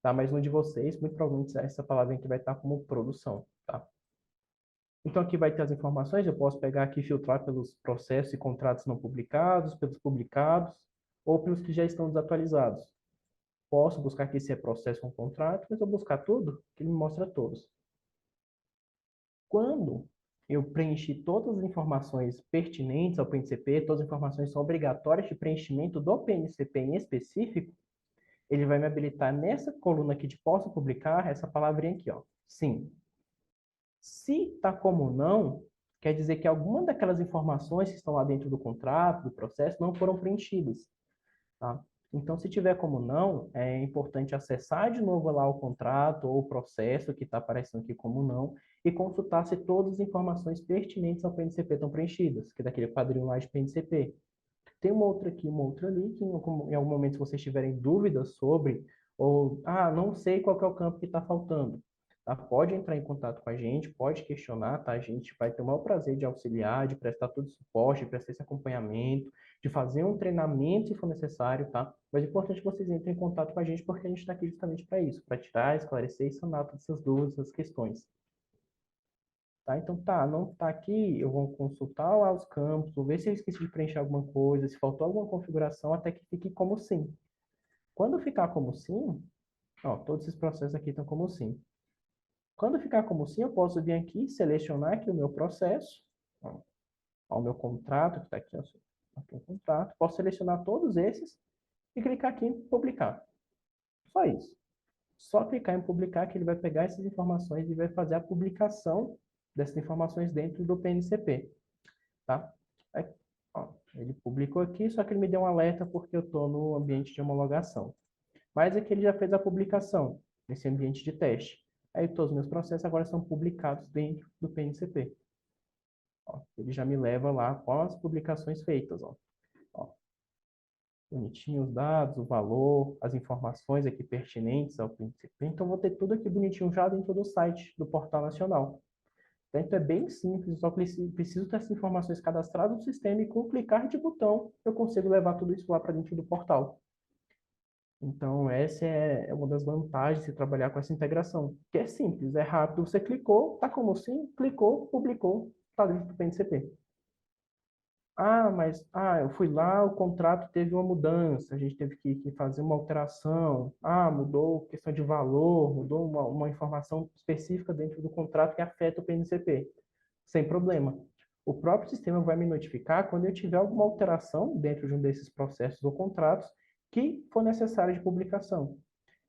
Tá? Mas no de vocês, muito provavelmente essa palavra aqui vai estar como produção. Tá? Então aqui vai ter as informações, eu posso pegar aqui e filtrar pelos processos e contratos não publicados, pelos publicados, ou pelos que já estão desatualizados. Posso buscar aqui se é processo ou um contrato, mas eu buscar tudo, que ele me mostra todos. Quando eu preenchi todas as informações pertinentes ao PNCP, todas as informações são obrigatórias de preenchimento do PNCP em específico, ele vai me habilitar nessa coluna aqui de posso publicar, essa palavrinha aqui, ó, sim. Se está como não, quer dizer que alguma daquelas informações que estão lá dentro do contrato, do processo, não foram preenchidas. Tá? Então, se tiver como não, é importante acessar de novo lá o contrato ou o processo que está aparecendo aqui como não e consultar se todas as informações pertinentes ao PNCP estão preenchidas, que é daquele quadrinho lá de PNCP. Tem uma outra aqui, uma outra ali, que em algum momento, se vocês tiverem dúvidas sobre, ou, não sei qual que é o campo que está faltando, tá? Pode entrar em contato com a gente, pode questionar, tá? A gente vai ter o maior prazer de auxiliar, de prestar todo o suporte, de prestar esse acompanhamento, de fazer um treinamento se for necessário, tá? Mas é importante que vocês entrem em contato com a gente, porque a gente está aqui justamente para isso, para tirar, esclarecer e sanar todas essas dúvidas, essas questões. Tá? Então, não tá aqui, eu vou consultar lá os campos, vou ver se eu esqueci de preencher alguma coisa, se faltou alguma configuração, até que fique como sim. Quando ficar como sim, ó, todos esses processos aqui estão como sim. Quando ficar como sim, eu posso vir aqui, selecionar aqui o meu processo, ó, o meu contrato, que está aqui, ó, aqui o contrato, posso selecionar todos esses e clicar aqui em publicar. Só isso. Só clicar em publicar que ele vai pegar essas informações e vai fazer a publicação dessas informações dentro do PNCP. Tá? Aí, ó, Ele publicou aqui, só que ele me deu um alerta porque eu estou no ambiente de homologação. Mas aqui ele já fez a publicação nesse ambiente de teste. Aí todos os meus processos agora são publicados dentro do PNCP. Ó, ele já me leva lá com as publicações feitas. Ó, bonitinho os dados, o valor, as informações aqui pertinentes ao PNCP. Então, vou ter tudo aqui bonitinho já dentro do site do Portal Nacional. Então, é bem simples, só preciso ter essas informações cadastradas no sistema e com clicar de botão eu consigo levar tudo isso lá para dentro do portal. Então, essa é uma das vantagens de trabalhar com essa integração, que é simples, é rápido. Você clicou, tá como sim, clicou, publicou, está dentro do PNCP. Eu fui lá, o contrato teve uma mudança, a gente teve que fazer uma alteração. Mudou questão de valor, mudou uma informação específica dentro do contrato que afeta o PNCP. Sem problema. O próprio sistema vai me notificar quando eu tiver alguma alteração dentro de um desses processos ou contratos que for necessário de publicação.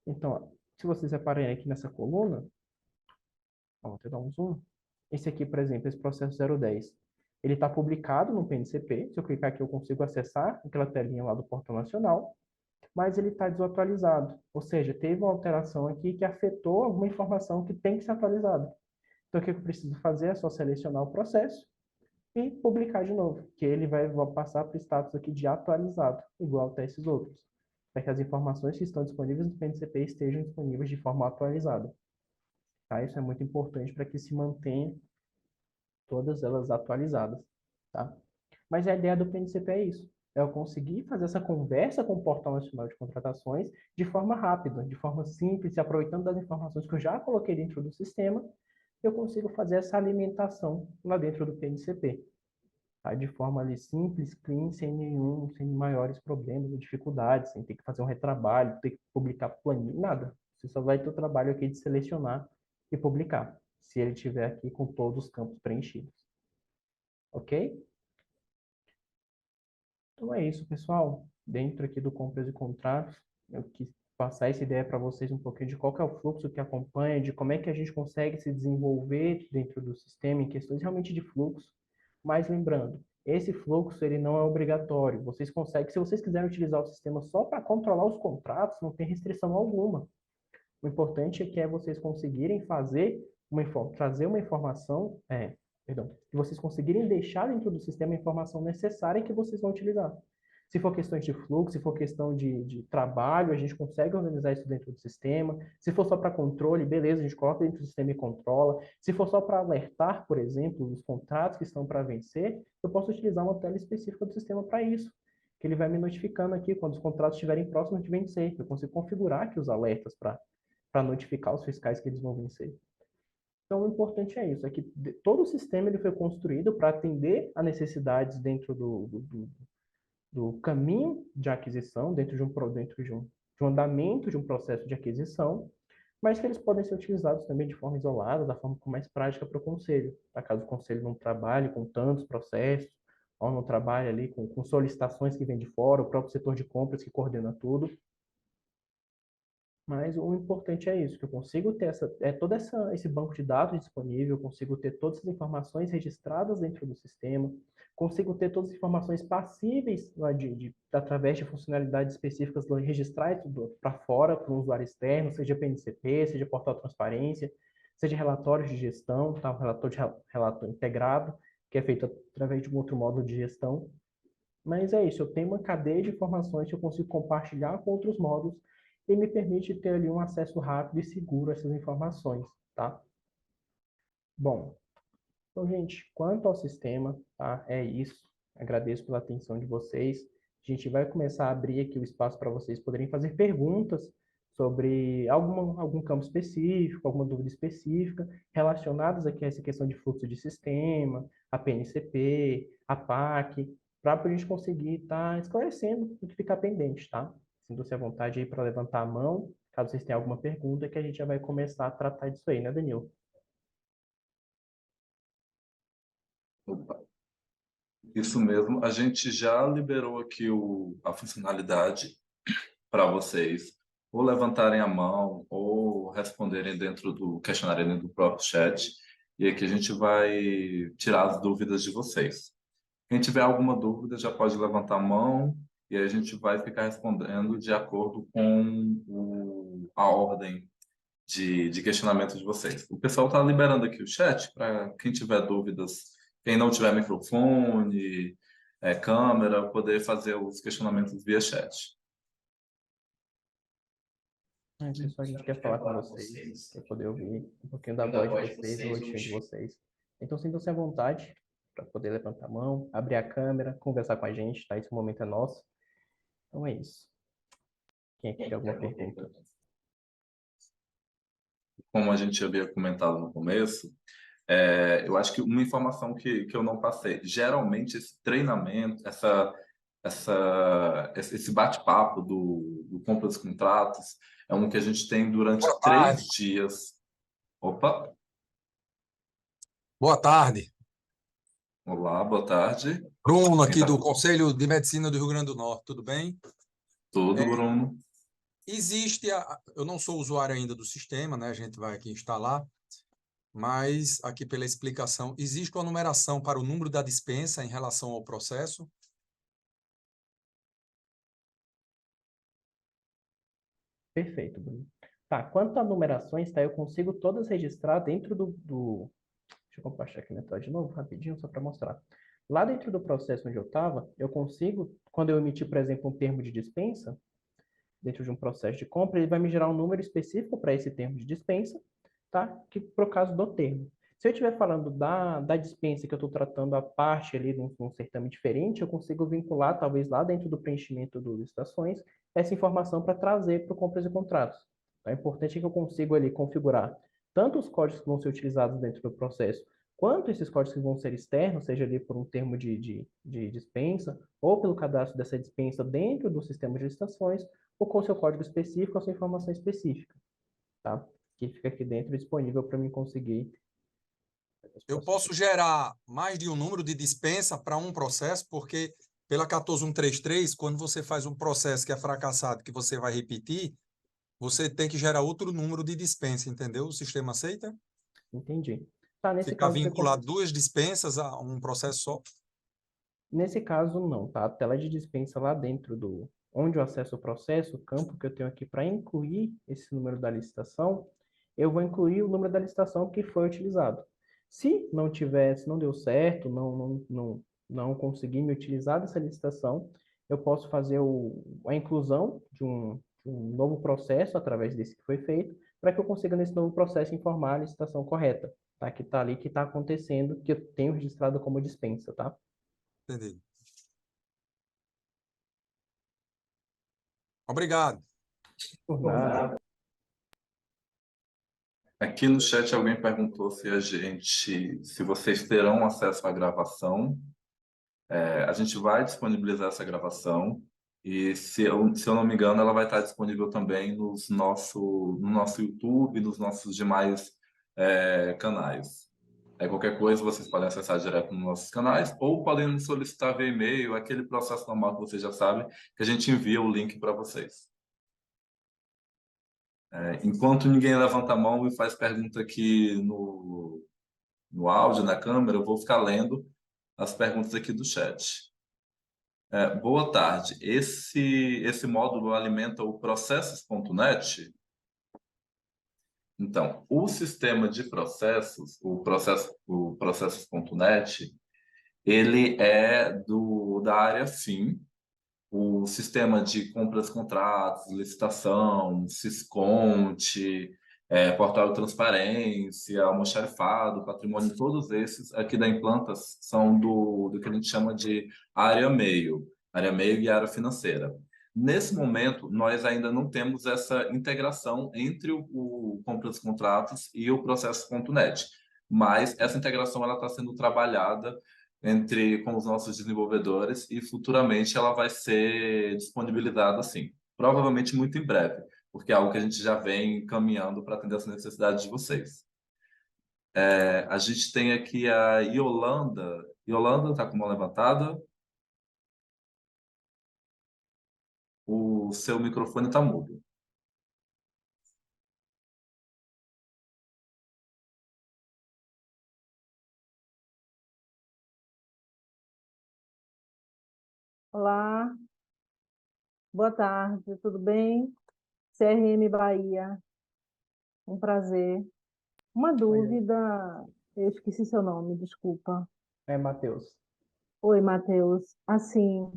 Então, ó, se vocês repararem aqui nessa coluna, vou até dar um zoom. Esse aqui, por exemplo, esse processo 010, ele está publicado no PNCP. Se eu clicar aqui, eu consigo acessar aquela telinha lá do Portal Nacional, mas ele está desatualizado. Ou seja, teve uma alteração aqui que afetou alguma informação que tem que ser atualizada. Então, o que eu preciso fazer é só selecionar o processo e publicar de novo, que ele vai passar para o status aqui de atualizado, igual até esses outros, para que as informações que estão disponíveis no PNCP estejam disponíveis de forma atualizada. Tá? Isso é muito importante para que se mantenha todas elas atualizadas. Tá? Mas a ideia do PNCP é isso, é eu conseguir fazer essa conversa com o Portal Nacional de Contratações de forma rápida, de forma simples, aproveitando das informações que eu já coloquei dentro do sistema, eu consigo fazer essa alimentação lá dentro do PNCP. Tá? De forma ali simples, clean, sem maiores problemas ou dificuldades, sem ter que fazer um retrabalho, ter que publicar planilha, nada. Você só vai ter o trabalho aqui de selecionar e publicar, se ele estiver aqui com todos os campos preenchidos. Ok? Então é isso, pessoal. Dentro aqui do Compras e Contratos, eu quis passar essa ideia para vocês um pouquinho de qual que é o fluxo que acompanha, de como é que a gente consegue se desenvolver dentro do sistema em questões realmente de fluxo. Mas lembrando, esse fluxo ele não é obrigatório. Vocês conseguem, se vocês quiserem utilizar o sistema só para controlar os contratos, não tem restrição alguma. O importante é que vocês conseguirem trazer uma informação, que vocês conseguirem deixar dentro do sistema a informação necessária que vocês vão utilizar. Se for questão de fluxo, se for questão de trabalho, a gente consegue organizar isso dentro do sistema. Se for só para controle, beleza, a gente coloca dentro do sistema e controla. Se for só para alertar, por exemplo, os contratos que estão para vencer, eu posso utilizar uma tela específica do sistema para isso, que ele vai me notificando aqui quando os contratos estiverem próximos de vencer. Eu consigo configurar aqui os alertas para notificar os fiscais que eles vão vencer. Então, o importante é isso, é que todo o sistema ele foi construído para atender a necessidades dentro do caminho de aquisição, dentro de um andamento de um processo de aquisição, mas que eles podem ser utilizados também de forma isolada, da forma mais prática para o conselho, tá? Caso o conselho não trabalhe com tantos processos, ou não trabalhe ali com solicitações que vêm de fora, o próprio setor de compras que coordena tudo. Mas o importante é isso, que eu consigo ter esse banco de dados disponível, eu consigo ter todas as informações registradas dentro do sistema, consigo ter todas as informações passíveis lá através de funcionalidades específicas registrar isso para fora, para um usuário externo, seja PNCP, seja portal de transparência, seja relatórios de gestão, tá? Um relatório integrado, que é feito através de um outro módulo de gestão. Mas é isso, eu tenho uma cadeia de informações que eu consigo compartilhar com outros módulos e me permite ter ali um acesso rápido e seguro a essas informações, tá? Bom, então, gente, quanto ao sistema, tá? É isso. Agradeço pela atenção de vocês. A gente vai começar a abrir aqui o espaço para vocês poderem fazer perguntas sobre algum campo específico, alguma dúvida específica, relacionadas aqui a essa questão de fluxo de sistema, a PNCP, a PAC, para a gente conseguir estar esclarecendo o que ficar pendente, tá? Sinta-se à vontade aí para levantar a mão, caso vocês tenham alguma pergunta, que a gente já vai começar a tratar disso aí, né, Danilo? Opa, isso mesmo. A gente já liberou aqui a funcionalidade para vocês ou levantarem a mão ou responderem dentro do questionário dentro do próprio chat. E aqui a gente vai tirar as dúvidas de vocês. Quem tiver alguma dúvida já pode levantar a mão e a gente vai ficar respondendo de acordo com a ordem de questionamento de vocês. O pessoal está liberando aqui o chat para quem tiver dúvidas, quem não tiver microfone, câmera, poder fazer os questionamentos via chat. Pessoal, a gente quer falar com vocês, para poder ouvir um pouquinho da voz de vocês, o rostinho de vocês. Então, sintam-se à vontade para poder levantar a mão, abrir a câmera, conversar com a gente, tá? Esse momento é nosso. Então é isso. Quem aqui tem alguma pergunta? Como a gente havia comentado no começo, eu acho que uma informação que eu não passei, geralmente esse treinamento, esse bate-papo do compra dos contratos é um que a gente tem durante Boa 3 tarde. dias. Opa, Boa tarde. olá, boa tarde. Bruno, Quem aqui tá? do Conselho de Medicina do Rio Grande do Norte, tudo bem? Tudo, Bruno? Eu não sou usuário ainda do sistema, né? A gente vai aqui instalar, mas aqui pela explicação, existe uma numeração para o número da dispensa em relação ao processo? Perfeito, Bruno. Tá, quanto a numerações, tá? Eu consigo todas registrar dentro Deixa eu compartilhar aqui minha tela de novo, rapidinho, só para mostrar. Lá dentro do processo onde eu estava, eu consigo, quando eu emitir, por exemplo, um termo de dispensa, dentro de um processo de compra, ele vai me gerar um número específico para esse termo de dispensa, tá? Que pro caso do termo. Se eu estiver falando da dispensa que eu estou tratando a parte ali de um certame diferente, eu consigo vincular, talvez lá dentro do preenchimento do licitações, essa informação para trazer para o compras e contratos. Então, é importante que eu consiga ali configurar tanto os códigos que vão ser utilizados dentro do processo, quanto esses códigos que vão ser externos, seja ali por um termo de dispensa, ou pelo cadastro dessa dispensa dentro do sistema de licitações, ou com o seu código específico, a sua informação específica, tá? Que fica aqui dentro disponível para mim conseguir os Eu processos. posso gerar mais de um número de dispensa para um processo, porque pela 14133, quando você faz um processo que é fracassado, que você vai repetir, você tem que gerar outro número de dispensa, entendeu? O sistema aceita? Entendi. Tá, nesse Ficar caso, vinculado duas dispensas a um processo só? nesse caso não, tá? A tela de dispensa lá dentro onde eu acesso o processo, o campo que eu tenho aqui para incluir esse número da licitação, eu vou incluir o número da licitação que foi utilizado. Se não tiver, se não deu certo, não consegui me utilizar dessa licitação, eu posso fazer a inclusão de um novo processo através desse que foi feito, para que eu consiga nesse novo processo informar a licitação correta, tá? Que está ali, que está acontecendo, que eu tenho registrado como dispensa, tá? Entendi. Obrigado. Por nada. Aqui no chat alguém perguntou se vocês terão acesso à gravação. A gente vai disponibilizar essa gravação e, se eu não me engano, ela vai estar disponível também no nosso YouTube, nos nossos demais canais. Qualquer coisa vocês podem acessar direto nos nossos canais ou podem nos solicitar via e-mail, aquele processo normal que vocês já sabem, que a gente envia o link para vocês. Enquanto ninguém levanta a mão e faz pergunta aqui no áudio, na câmera, eu vou ficar lendo as perguntas aqui do chat. Boa tarde. Esse módulo alimenta o processos.net? Então, o sistema de processos, o processos.net, ele é da área FIM, o sistema de compras, contratos, licitação, Sisconte, portal de transparência, almoxarifado, patrimônio, todos esses aqui da Implantas são do que a gente chama de área meio e área financeira. Nesse momento, nós ainda não temos essa integração entre o compras, contratos e o processo.net, mas essa integração ela está sendo trabalhada com os nossos desenvolvedores e futuramente ela vai ser disponibilizada assim, provavelmente muito em breve, porque é algo que a gente já vem caminhando para atender essa necessidade de vocês. A gente tem aqui a Yolanda. Yolanda está com a mão levantada. O seu microfone está mudo. Olá, boa tarde, tudo bem? CRM Bahia, um prazer. Uma Oi, dúvida, eu esqueci seu nome, desculpa. é Matheus. Oi, Matheus. Assim,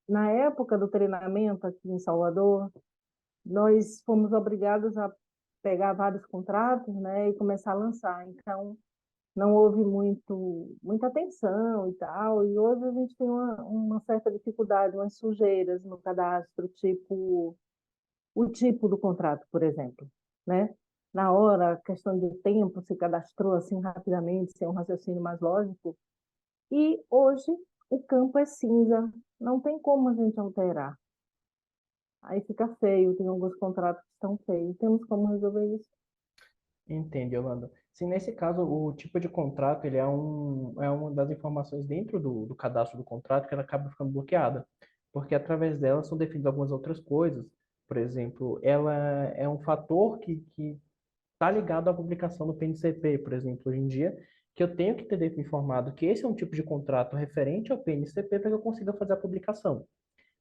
na época do treinamento aqui em Salvador, nós fomos obrigados a pegar vários contratos, né, e começar a lançar. Então, não houve muita atenção e tal. E hoje a gente tem uma certa dificuldade, umas sujeiras no cadastro, tipo o tipo do contrato, por exemplo, né? Na hora, questão de tempo, se cadastrou assim rapidamente, sem um raciocínio mais lógico. E hoje o campo é cinza, não tem como a gente alterar. Aí fica feio, tem alguns contratos que estão feios. Temos como resolver isso? Entende, Yolanda? Sim, nesse caso, o tipo de contrato, ele é uma das informações dentro do cadastro do contrato que ela acaba ficando bloqueada, porque através dela são definidas algumas outras coisas. Por exemplo, ela é um fator que está ligado à publicação do PNCP, por exemplo, hoje em dia, que eu tenho que ter informado que esse é um tipo de contrato referente ao PNCP para que eu consiga fazer a publicação,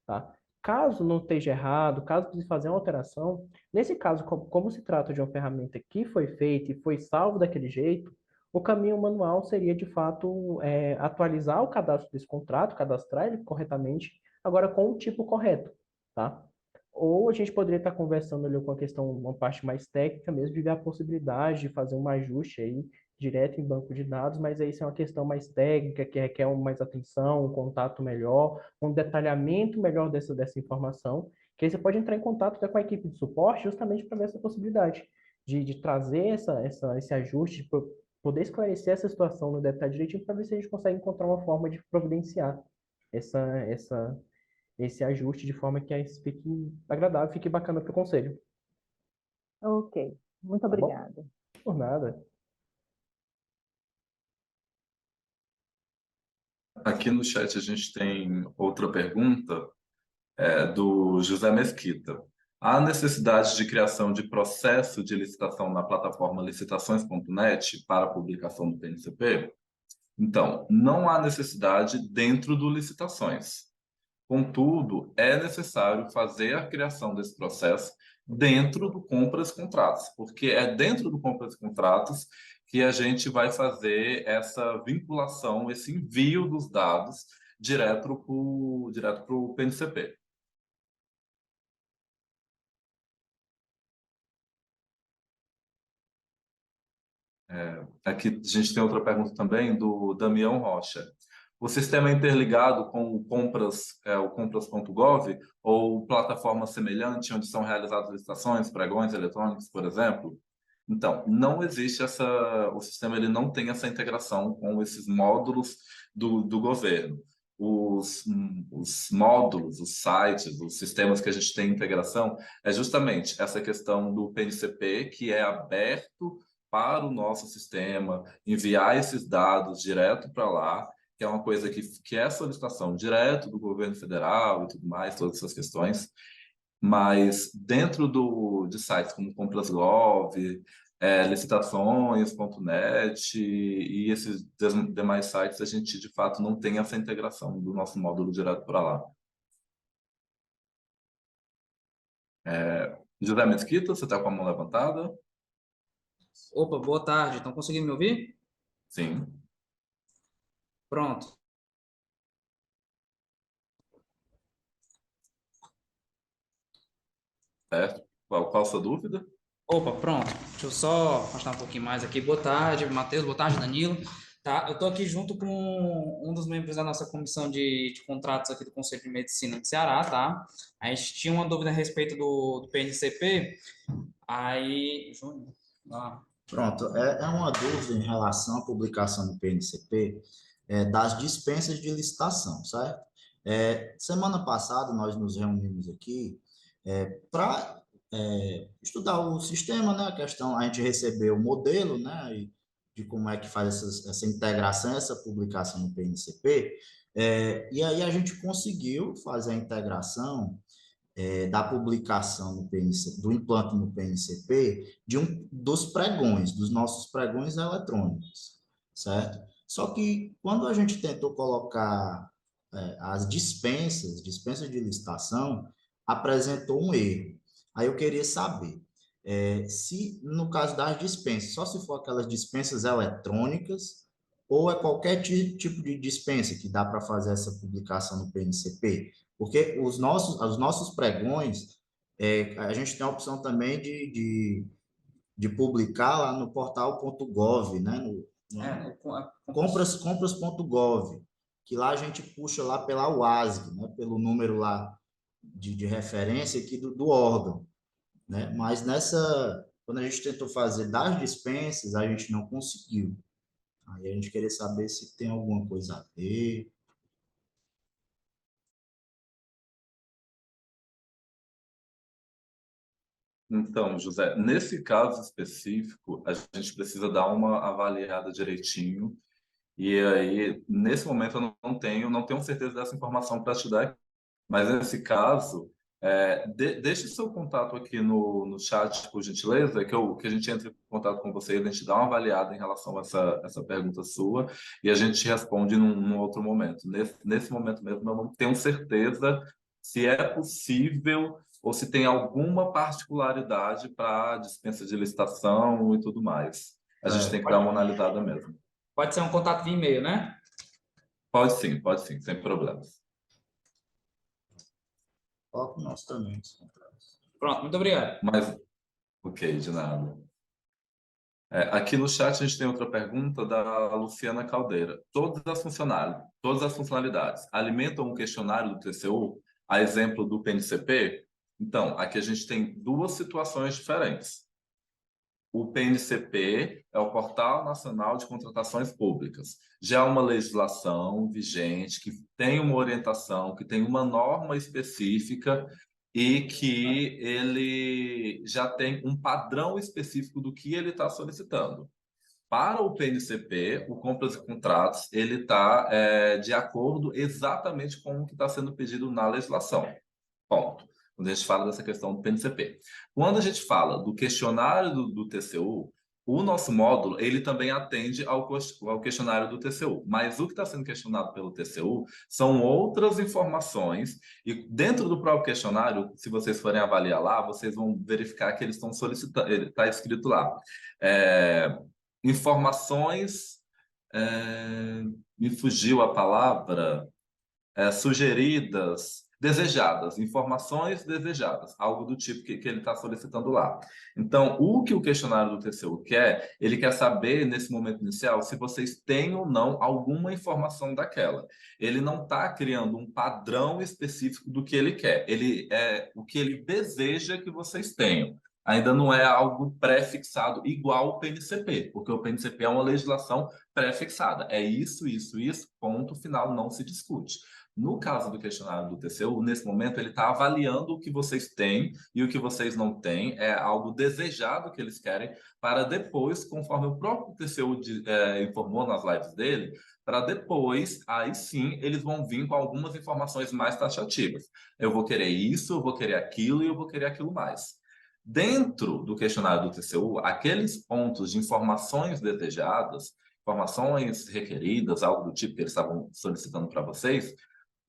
tá? Caso não esteja errado, caso precise fazer uma alteração, nesse caso, como se trata de uma ferramenta que foi feita e foi salvo daquele jeito, o caminho manual seria, de fato, atualizar o cadastro desse contrato, cadastrar ele corretamente, agora com o tipo correto, tá? Ou a gente poderia estar conversando ali com a questão, uma parte mais técnica mesmo, de ver a possibilidade de fazer um ajuste aí direto em banco de dados, mas aí isso é uma questão mais técnica, que requer mais atenção, um contato melhor, um detalhamento melhor dessa informação, que aí você pode entrar em contato até com a equipe de suporte justamente para ver essa possibilidade de trazer esse ajuste, poder esclarecer essa situação no detalhe direitinho para ver se a gente consegue encontrar uma forma de providenciar essa, essa, esse ajuste de forma que isso fique agradável, fique bacana para o conselho. Ok, muito Tá bom? obrigada. Por nada. Aqui no chat a gente tem outra pergunta, do José Mesquita. Há necessidade de criação de processo de licitação na plataforma licitações.net para a publicação do PNCP? Então, não há necessidade dentro do licitações. Contudo, é necessário fazer a criação desse processo dentro do compras e contratos, porque é dentro do compras e contratos que a gente vai fazer essa vinculação, esse envio dos dados direto para o PNCP. Aqui a gente tem outra pergunta também do Damião Rocha. O sistema é interligado com o compras.gov ou plataforma semelhante onde são realizadas licitações, pregões eletrônicos, por exemplo? Então, não existe o sistema ele não tem essa integração com esses módulos do governo. Os módulos, os sites, os sistemas que a gente tem integração é justamente essa questão do PNCP, que é aberto para o nosso sistema, enviar esses dados direto para lá, que é uma coisa que é solicitação direto do governo federal e tudo mais, todas essas questões. Mas dentro de sites como Compras.gov, licitações.net e esses demais sites, a gente de fato não tem essa integração do nosso módulo direto para lá. José Mesquita, você está com a mão levantada? Opa, boa tarde. Estão conseguindo me ouvir? Sim. Pronto. Certo. Qual a sua dúvida? Opa, pronto. Deixa eu só afastar um pouquinho mais aqui. Boa tarde, Matheus. Boa tarde, Danilo. Tá, eu estou aqui junto com um dos membros da nossa comissão de contratos aqui do Conselho de Medicina de Ceará, tá? A gente tinha uma dúvida a respeito do PNCP. Aí, Júnior, Pronto, é uma dúvida em relação à publicação do PNCP, das dispensas de licitação, certo? Semana passada nós nos reunimos aqui para estudar o sistema, né? A questão, a gente recebeu o modelo, né? De como é que faz essa integração, essa publicação no PNCP, e aí a gente conseguiu fazer a integração da publicação no PNC, do implante no PNCP, dos pregões, dos nossos pregões eletrônicos, certo? Só que quando a gente tentou colocar as dispensas de licitação, apresentou um erro. Aí eu queria saber se, no caso das dispensas, só se for aquelas dispensas eletrônicas ou é qualquer tipo de dispensa que dá para fazer essa publicação no PNCP, porque os nossos pregões, a gente tem a opção também de publicar lá no portal.gov, né? Compras.gov, que lá a gente puxa lá pela UASG, né? Pelo número lá de referência aqui do órgão, né? Mas quando a gente tentou fazer das dispensas, a gente não conseguiu. Aí a gente queria saber se tem alguma coisa a ver. Então, José, nesse caso específico, a gente precisa dar uma avaliada direitinho. E aí, nesse momento, eu não tenho certeza dessa informação para te dar. Mas nesse caso, deixe seu contato aqui no chat, por gentileza, que a gente entre em contato com você e a gente dá uma avaliada em relação a essa pergunta sua e a gente responde num outro momento. Nesse momento mesmo, eu não tenho certeza se é possível ou se tem alguma particularidade para dispensa de licitação e tudo mais. A gente tem que dar uma analisada mesmo. Pode ser um contato via e-mail, né? Pode sim, sem problemas. Coloca o nosso também. Pronto, muito obrigado. Mas, ok, de nada. Aqui no chat a gente tem outra pergunta da Luciana Caldeira. Todas as funcionalidades alimentam um questionário do TCU, a exemplo do PNCP? Então, aqui a gente tem duas situações diferentes. O PNCP é o Portal Nacional de Contratações Públicas. Já é uma legislação vigente, que tem uma orientação, que tem uma norma específica e que ele já tem um padrão específico do que ele está solicitando. Para o PNCP, o Compras e Contratos, ele está de acordo exatamente com o que está sendo pedido na legislação. Ponto. Quando a gente fala dessa questão do PNCP. Quando a gente fala do questionário do TCU, o nosso módulo, ele também atende ao questionário do TCU. Mas o que está sendo questionado pelo TCU são outras informações. E dentro do próprio questionário, se vocês forem avaliar lá, vocês vão verificar que eles estão solicitando, está escrito lá, informações, me fugiu a palavra, sugeridas, desejadas, informações desejadas, algo do tipo que ele está solicitando lá. Então, o que o questionário do TCU quer, ele quer saber, nesse momento inicial, se vocês têm ou não alguma informação daquela. Ele não está criando um padrão específico do que ele quer, ele é o que ele deseja que vocês tenham. Ainda não é algo pré-fixado igual o PNCP, porque o PNCP é uma legislação pré-fixada. É isso, ponto final, não se discute. No caso do questionário do TCU, nesse momento, ele está avaliando o que vocês têm e o que vocês não têm, é algo desejado que eles querem, para depois, conforme o próprio TCU informou nas lives dele, para depois, aí sim, eles vão vir com algumas informações mais taxativas. Eu vou querer isso, eu vou querer aquilo e eu vou querer aquilo mais. Dentro do questionário do TCU, aqueles pontos de informações desejadas, informações requeridas, algo do tipo que eles estavam solicitando para vocês,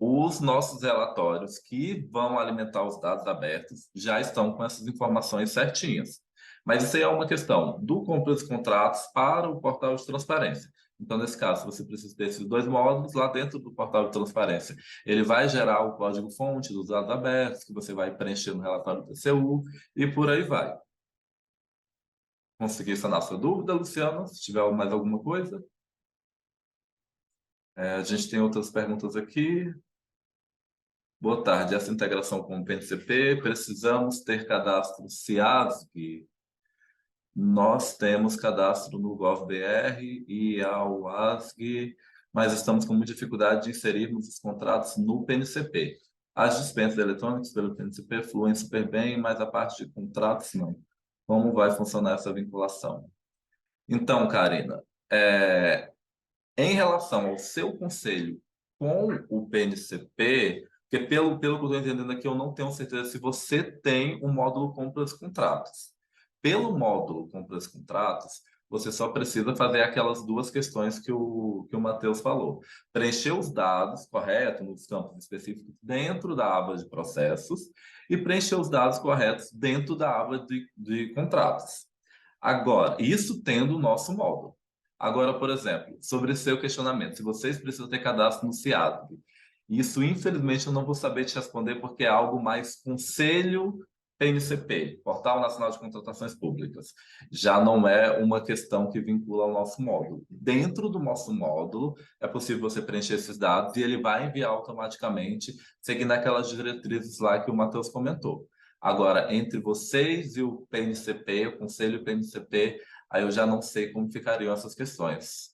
os nossos relatórios que vão alimentar os dados abertos já estão com essas informações certinhas. Mas isso aí é uma questão do Compras e Contratos para o portal de transparência. Então, nesse caso, você precisa desses dois módulos lá dentro do portal de transparência. Ele vai gerar o código-fonte dos dados abertos, que você vai preencher no relatório do TCU, e por aí vai. Consegui sanar sua dúvida, Luciano? Se tiver mais alguma coisa? A gente tem outras perguntas aqui. Boa tarde. Essa integração com o PNCP, precisamos ter cadastro CIASG. Nós temos cadastro no GovBR e a UASG, mas estamos com muita dificuldade de inserirmos os contratos no PNCP. As dispensas eletrônicas pelo PNCP fluem super bem, mas a parte de contratos não. Como vai funcionar essa vinculação? Então, Karina, em relação ao seu conselho com o PNCP, porque pelo que eu estou entendendo aqui, eu não tenho certeza se você tem um módulo compras e contratos. Pelo módulo compras e contratos, você só precisa fazer aquelas duas questões que o Matheus falou. Preencher os dados corretos nos campos específicos dentro da aba de processos e preencher os dados corretos dentro da aba de contratos. Agora, isso tendo o nosso módulo. Agora, por exemplo, sobre seu questionamento, se vocês precisam ter cadastro no CIADB, isso, infelizmente, eu não vou saber te responder porque é algo mais Conselho PNCP, Portal Nacional de Contratações Públicas. Já não é uma questão que vincula ao nosso módulo. Dentro do nosso módulo, é possível você preencher esses dados e ele vai enviar automaticamente, seguindo aquelas diretrizes lá que o Matheus comentou. Agora, entre vocês e o PNCP, o Conselho PNCP, aí eu já não sei como ficariam essas questões.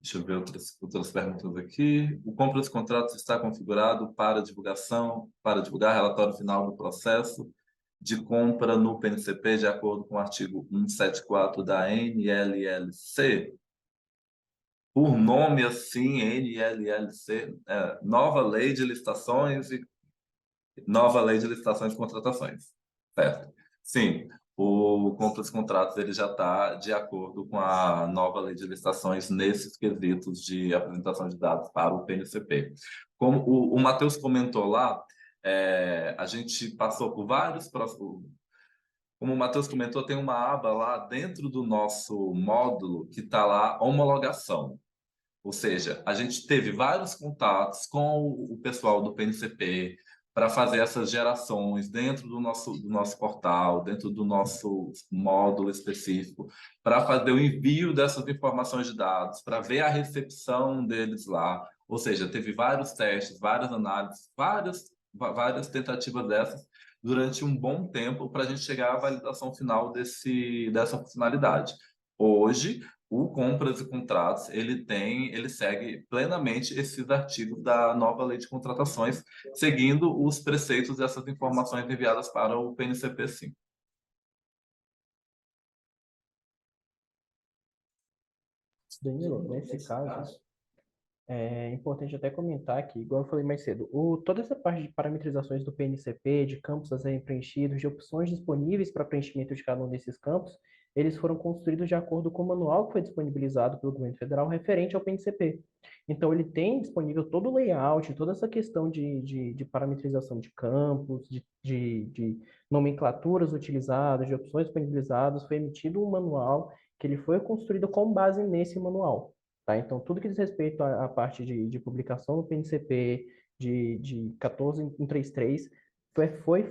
Deixa eu ver outras perguntas aqui. O compra dos contratos está configurado para divulgação, para divulgar relatório final do processo de compra no PNCP, de acordo com o artigo 174 da NLLC. Por nome assim, NLLC, Nova Lei de Licitações e Nova Lei de Licitações e Contratações. Certo? Sim, o compra dos contratos ele já está de acordo com a nova lei de licitações nesses quesitos de apresentação de dados para o PNCP. Como o Matheus comentou lá, a gente passou por vários como o Matheus comentou, tem uma aba lá dentro do nosso módulo que está lá homologação. Ou seja, a gente teve vários contatos com o pessoal do PNCP para fazer essas gerações dentro do nosso portal, dentro do nosso módulo específico, para fazer o envio dessas informações de dados, para ver a recepção deles lá. Ou seja, teve vários testes, várias análises, várias tentativas dessas durante um bom tempo para a gente chegar à validação final dessa funcionalidade. Hoje, o compras e contratos, ele segue plenamente esses artigos da nova lei de contratações, seguindo os preceitos dessas informações enviadas para o PNCP, sim. Danilo, nesse caso, é importante até comentar que, igual eu falei mais cedo, toda essa parte de parametrizações do PNCP, de campos a serem preenchidos, de opções disponíveis para preenchimento de cada um desses campos, eles foram construídos de acordo com o manual que foi disponibilizado pelo governo federal referente ao PNCP. Então, ele tem disponível todo o layout, toda essa questão de parametrização de campos, de nomenclaturas utilizadas, de opções disponibilizadas, foi emitido um manual que ele foi construído com base nesse manual. Tá? Então, tudo que diz respeito à parte de publicação do PNCP, de 14133, foi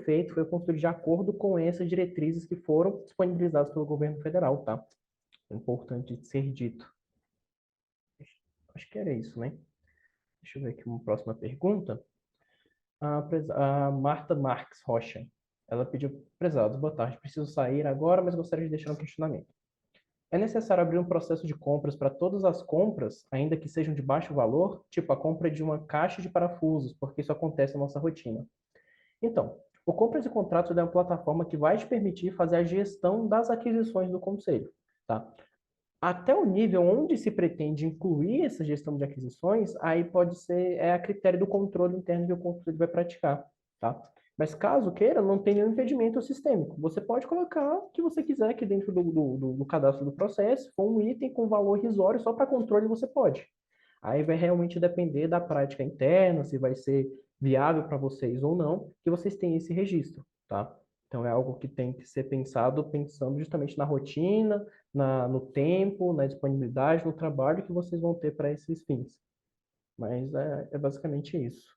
construído de acordo com essas diretrizes que foram disponibilizadas pelo governo federal, tá? É importante ser dito. Acho que era isso, né? Deixa eu ver aqui uma próxima pergunta. A Marta Marques Rocha. Ela pediu, prezados, boa tarde, preciso sair agora, mas gostaria de deixar um questionamento. É necessário abrir um processo de compras para todas as compras, ainda que sejam de baixo valor, tipo a compra de uma caixa de parafusos, porque isso acontece na nossa rotina. Então, o Compras e Contratos é uma plataforma que vai te permitir fazer a gestão das aquisições do conselho, tá? Até o nível onde se pretende incluir essa gestão de aquisições, aí pode ser a critério do controle interno que o conselho vai praticar, tá? Mas caso queira, não tem nenhum impedimento sistêmico. Você pode colocar o que você quiser aqui dentro do cadastro do processo, com um item com valor irrisório, só para controle você pode. Aí vai realmente depender da prática interna, se vai ser viável para vocês ou não, que vocês tenham esse registro, tá? Então é algo que tem que ser pensado pensando justamente na rotina, no tempo, na disponibilidade, no trabalho que vocês vão ter para esses fins. Mas é basicamente isso.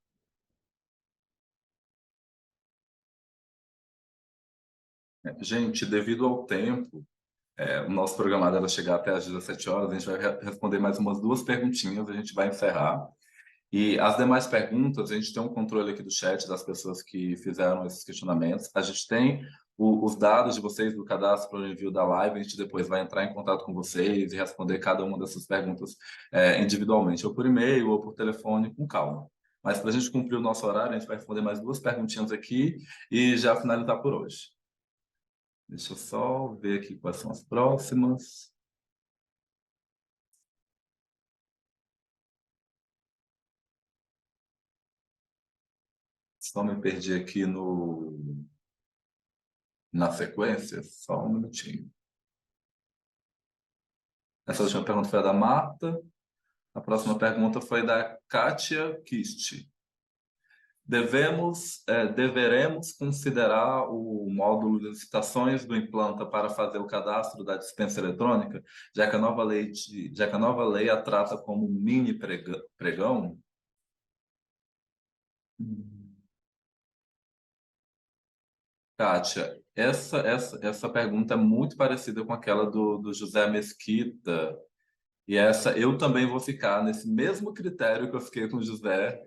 Gente, devido ao tempo, o nosso programado era chegar até às 17 horas, a gente vai responder mais umas duas perguntinhas, a gente vai encerrar. E as demais perguntas, a gente tem um controle aqui do chat das pessoas que fizeram esses questionamentos. A gente tem os dados de vocês do cadastro para o envio da live, a gente depois vai entrar em contato com vocês e responder cada uma dessas perguntas individualmente, ou por e-mail, ou por telefone, com calma. Mas para a gente cumprir o nosso horário, a gente vai responder mais duas perguntinhas aqui e já finalizar por hoje. Deixa eu só ver aqui quais são as próximas. Só me perdi aqui na sequência, só um minutinho. Essa última pergunta foi a da Marta. A próxima pergunta foi da Kátia Kist. Deveremos considerar o módulo de licitações do Implanta para fazer o cadastro da dispensa eletrônica, já que a nova lei a trata como um mini pregão? Kátia, essa pergunta é muito parecida com aquela do José Mesquita, e essa eu também vou ficar nesse mesmo critério que eu fiquei com o José.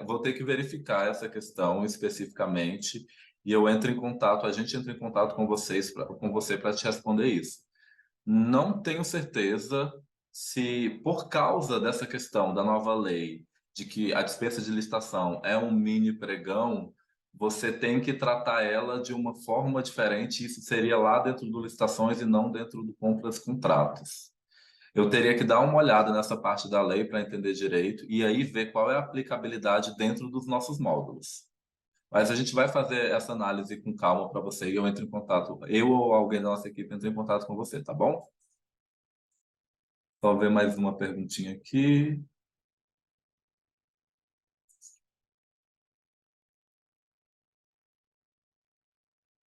Vou ter que verificar essa questão especificamente e a gente entra em contato com você para te responder isso. Não tenho certeza se, por causa dessa questão da nova lei, de que a dispensa de licitação é um mini pregão, você tem que tratar ela de uma forma diferente. Isso seria lá dentro do licitações e não dentro do compras e contratos. Eu teria que dar uma olhada nessa parte da lei para entender direito e aí ver qual é a aplicabilidade dentro dos nossos módulos. Mas a gente vai fazer essa análise com calma para você e eu entro em contato, eu ou alguém da nossa equipe entra em contato com você, tá bom? Só ver mais uma perguntinha aqui.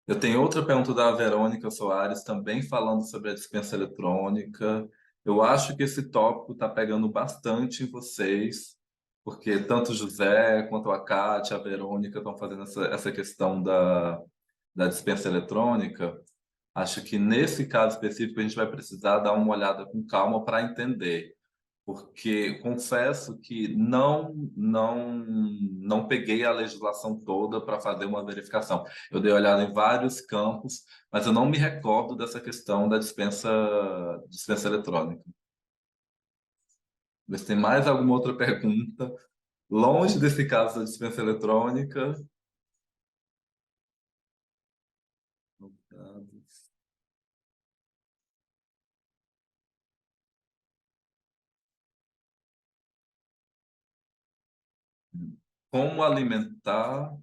Eu tenho outra pergunta da Verônica Soares, também falando sobre a dispensa eletrônica. Eu acho que esse tópico está pegando bastante em vocês, porque tanto o José quanto a Kátia, a Verônica estão fazendo essa questão da dispensa eletrônica. Acho que nesse caso específico a gente vai precisar dar uma olhada com calma para entender, porque confesso que não peguei a legislação toda para fazer uma verificação. Eu dei olhada em vários campos, mas eu não me recordo dessa questão da dispensa eletrônica. Ver se tem mais alguma outra pergunta. Longe desse caso da dispensa eletrônica. Como alimentar,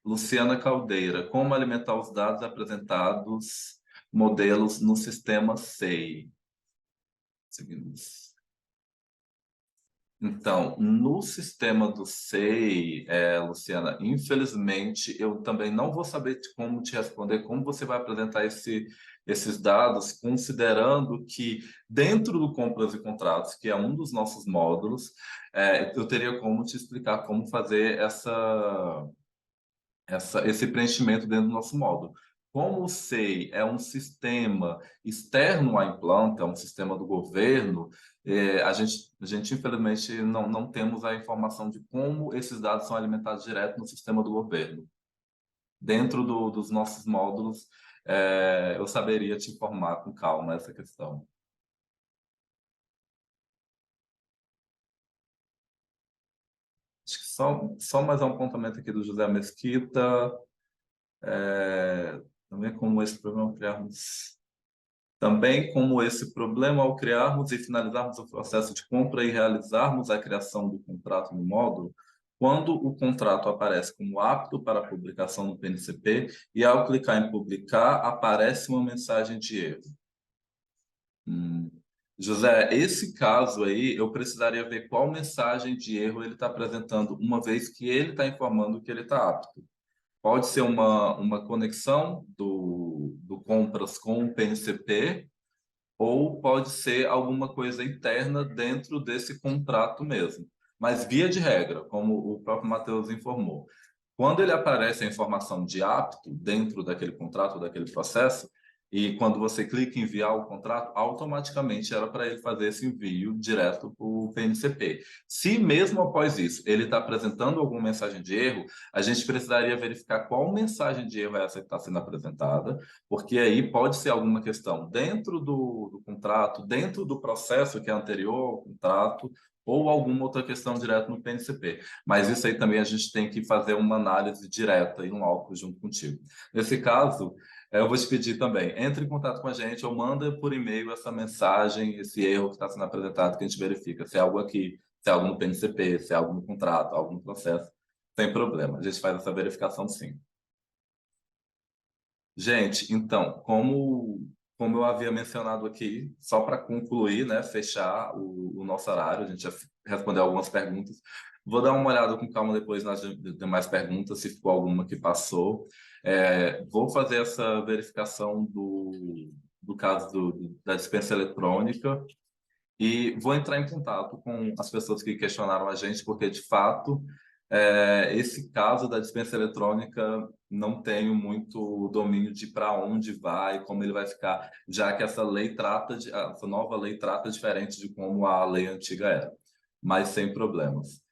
Luciana Caldeira, como alimentar os dados apresentados, modelos no sistema SEI? Seguimos. Então, no sistema do SEI, Luciana, infelizmente, eu também não vou saber como te responder, como você vai apresentar esses dados, considerando que dentro do Compras e Contratos, que é um dos nossos módulos, eu teria como te explicar como fazer esse preenchimento dentro do nosso módulo. Como o SEI é um sistema externo à Implanta, é um sistema do governo, a gente infelizmente não temos a informação de como esses dados são alimentados direto no sistema do governo. Dentro dos nossos módulos, eu saberia te informar com calma essa questão. Acho que só mais um apontamento aqui do José Mesquita. Também como esse problema ao criarmos e finalizarmos o processo de compra e realizarmos a criação do contrato no módulo, quando o contrato aparece como apto para publicação no PNCP e ao clicar em publicar aparece uma mensagem de erro. José, esse caso aí eu precisaria ver qual mensagem de erro ele está apresentando, uma vez que ele está informando que ele está apto. Pode ser uma conexão do compras com o PNCP, ou pode ser alguma coisa interna dentro desse contrato mesmo. Mas, via de regra, como o próprio Matheus informou, quando ele aparece a informação de apto dentro daquele contrato, daquele processo, e quando você clica em enviar o contrato, automaticamente era para ele fazer esse envio direto para o PNCP. Se mesmo após isso ele está apresentando alguma mensagem de erro, a gente precisaria verificar qual mensagem de erro é essa que está sendo apresentada, porque aí pode ser alguma questão dentro do contrato, dentro do processo que é anterior ao contrato, ou alguma outra questão direto no PNCP. Mas isso aí também a gente tem que fazer uma análise direta e um álcool junto contigo. Nesse caso, eu vou te pedir também, entre em contato com a gente ou manda por e-mail essa mensagem, esse erro que está sendo apresentado, que a gente verifica se é algo aqui, se é algo no PNCP, se é algo no contrato, algo no processo. Sem problema, a gente faz essa verificação sim. Gente, então, como eu havia mencionado aqui, só para concluir, né, fechar o nosso horário, a gente já respondeu algumas perguntas. Vou dar uma olhada com calma depois nas demais perguntas, se ficou alguma que passou. Vou fazer essa verificação do caso da dispensa eletrônica e vou entrar em contato com as pessoas que questionaram a gente, porque, de fato, esse caso da dispensa eletrônica não tenho muito domínio de para onde vai, como ele vai ficar, já que essa nova lei trata diferente de como a lei antiga era, mas sem problemas.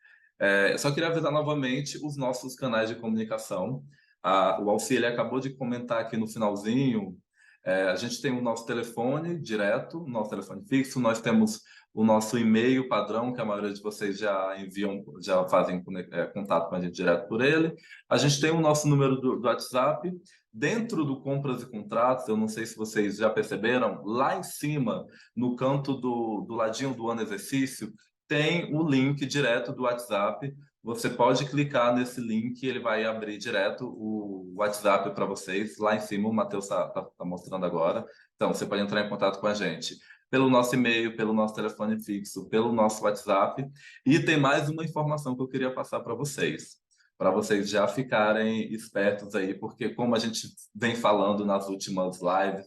Eu só queria avisar novamente os nossos canais de comunicação. O Auxílio acabou de comentar aqui no finalzinho. A gente tem o nosso telefone direto, o nosso telefone fixo, nós temos o nosso e-mail padrão, que a maioria de vocês já enviam, já fazem contato com a gente direto por ele. A gente tem o nosso número do WhatsApp. Dentro do Compras e Contratos, eu não sei se vocês já perceberam, lá em cima, no canto do ladinho do ano exercício, tem o link direto do WhatsApp. Você pode clicar nesse link e ele vai abrir direto o WhatsApp para vocês. Lá em cima, o Matheus está mostrando agora. Então, você pode entrar em contato com a gente pelo nosso e-mail, pelo nosso telefone fixo, pelo nosso WhatsApp. E tem mais uma informação que eu queria passar para vocês já ficarem espertos aí, porque como a gente vem falando nas últimas lives,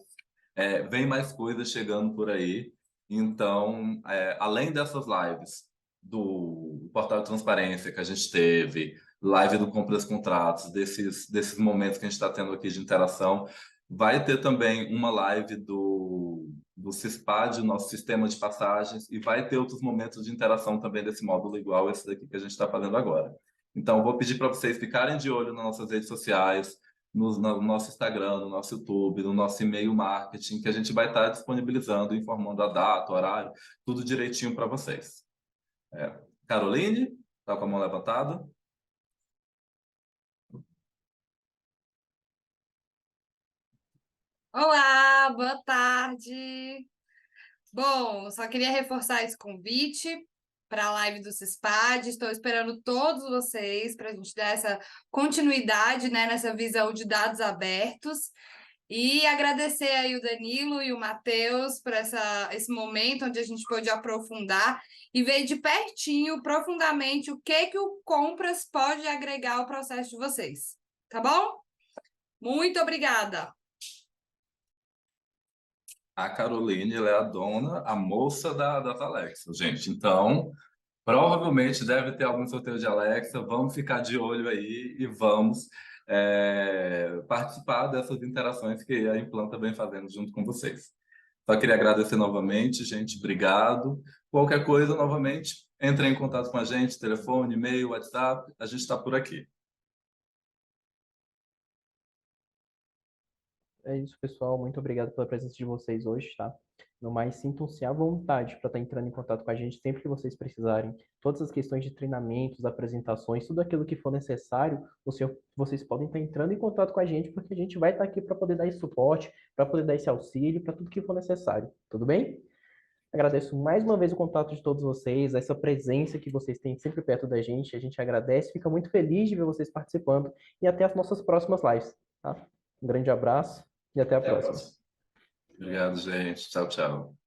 vem mais coisas chegando por aí. Então, além dessas lives do Portal de Transparência que a gente teve, live do Compras Contratos, desses momentos que a gente está tendo aqui de interação, vai ter também uma live do CISPAD, o nosso sistema de passagens, e vai ter outros momentos de interação também desse módulo igual esse daqui que a gente está fazendo agora. Então, vou pedir para vocês ficarem de olho nas nossas redes sociais, no nosso Instagram, no nosso YouTube, no nosso e-mail marketing, que a gente vai estar disponibilizando, informando a data, o horário, tudo direitinho para vocês. Caroline, está com a mão levantada? Olá, boa tarde. Bom, só queria reforçar esse convite para a live do CISPAD. Estou esperando todos vocês para a gente dar essa continuidade, né, nessa visão de dados abertos. E agradecer aí o Danilo e o Matheus por esse momento onde a gente pôde aprofundar e ver de pertinho, profundamente, o que o Compras pode agregar ao processo de vocês. Tá bom? Muito obrigada! A Caroline, ela é a dona, a moça das Alexa, gente. Então, provavelmente deve ter algum sorteio de Alexa. Vamos ficar de olho aí e vamos participar dessas interações que a Implanta vem fazendo junto com vocês. Só queria agradecer novamente, gente. Obrigado. Qualquer coisa, novamente, entre em contato com a gente, telefone, e-mail, WhatsApp. A gente está por aqui. É isso, pessoal. Muito obrigado pela presença de vocês hoje, tá? No mais, sintam-se à vontade para estar entrando em contato com a gente sempre que vocês precisarem. Todas as questões de treinamentos, apresentações, tudo aquilo que for necessário, vocês podem estar entrando em contato com a gente, porque a gente vai estar aqui para poder dar esse suporte, para poder dar esse auxílio, para tudo que for necessário. Tudo bem? Agradeço mais uma vez o contato de todos vocês, essa presença que vocês têm sempre perto da gente. A gente agradece, fica muito feliz de ver vocês participando e até as nossas próximas lives, tá? Um grande abraço e até a próxima. Obrigado, gente. Tchau, tchau.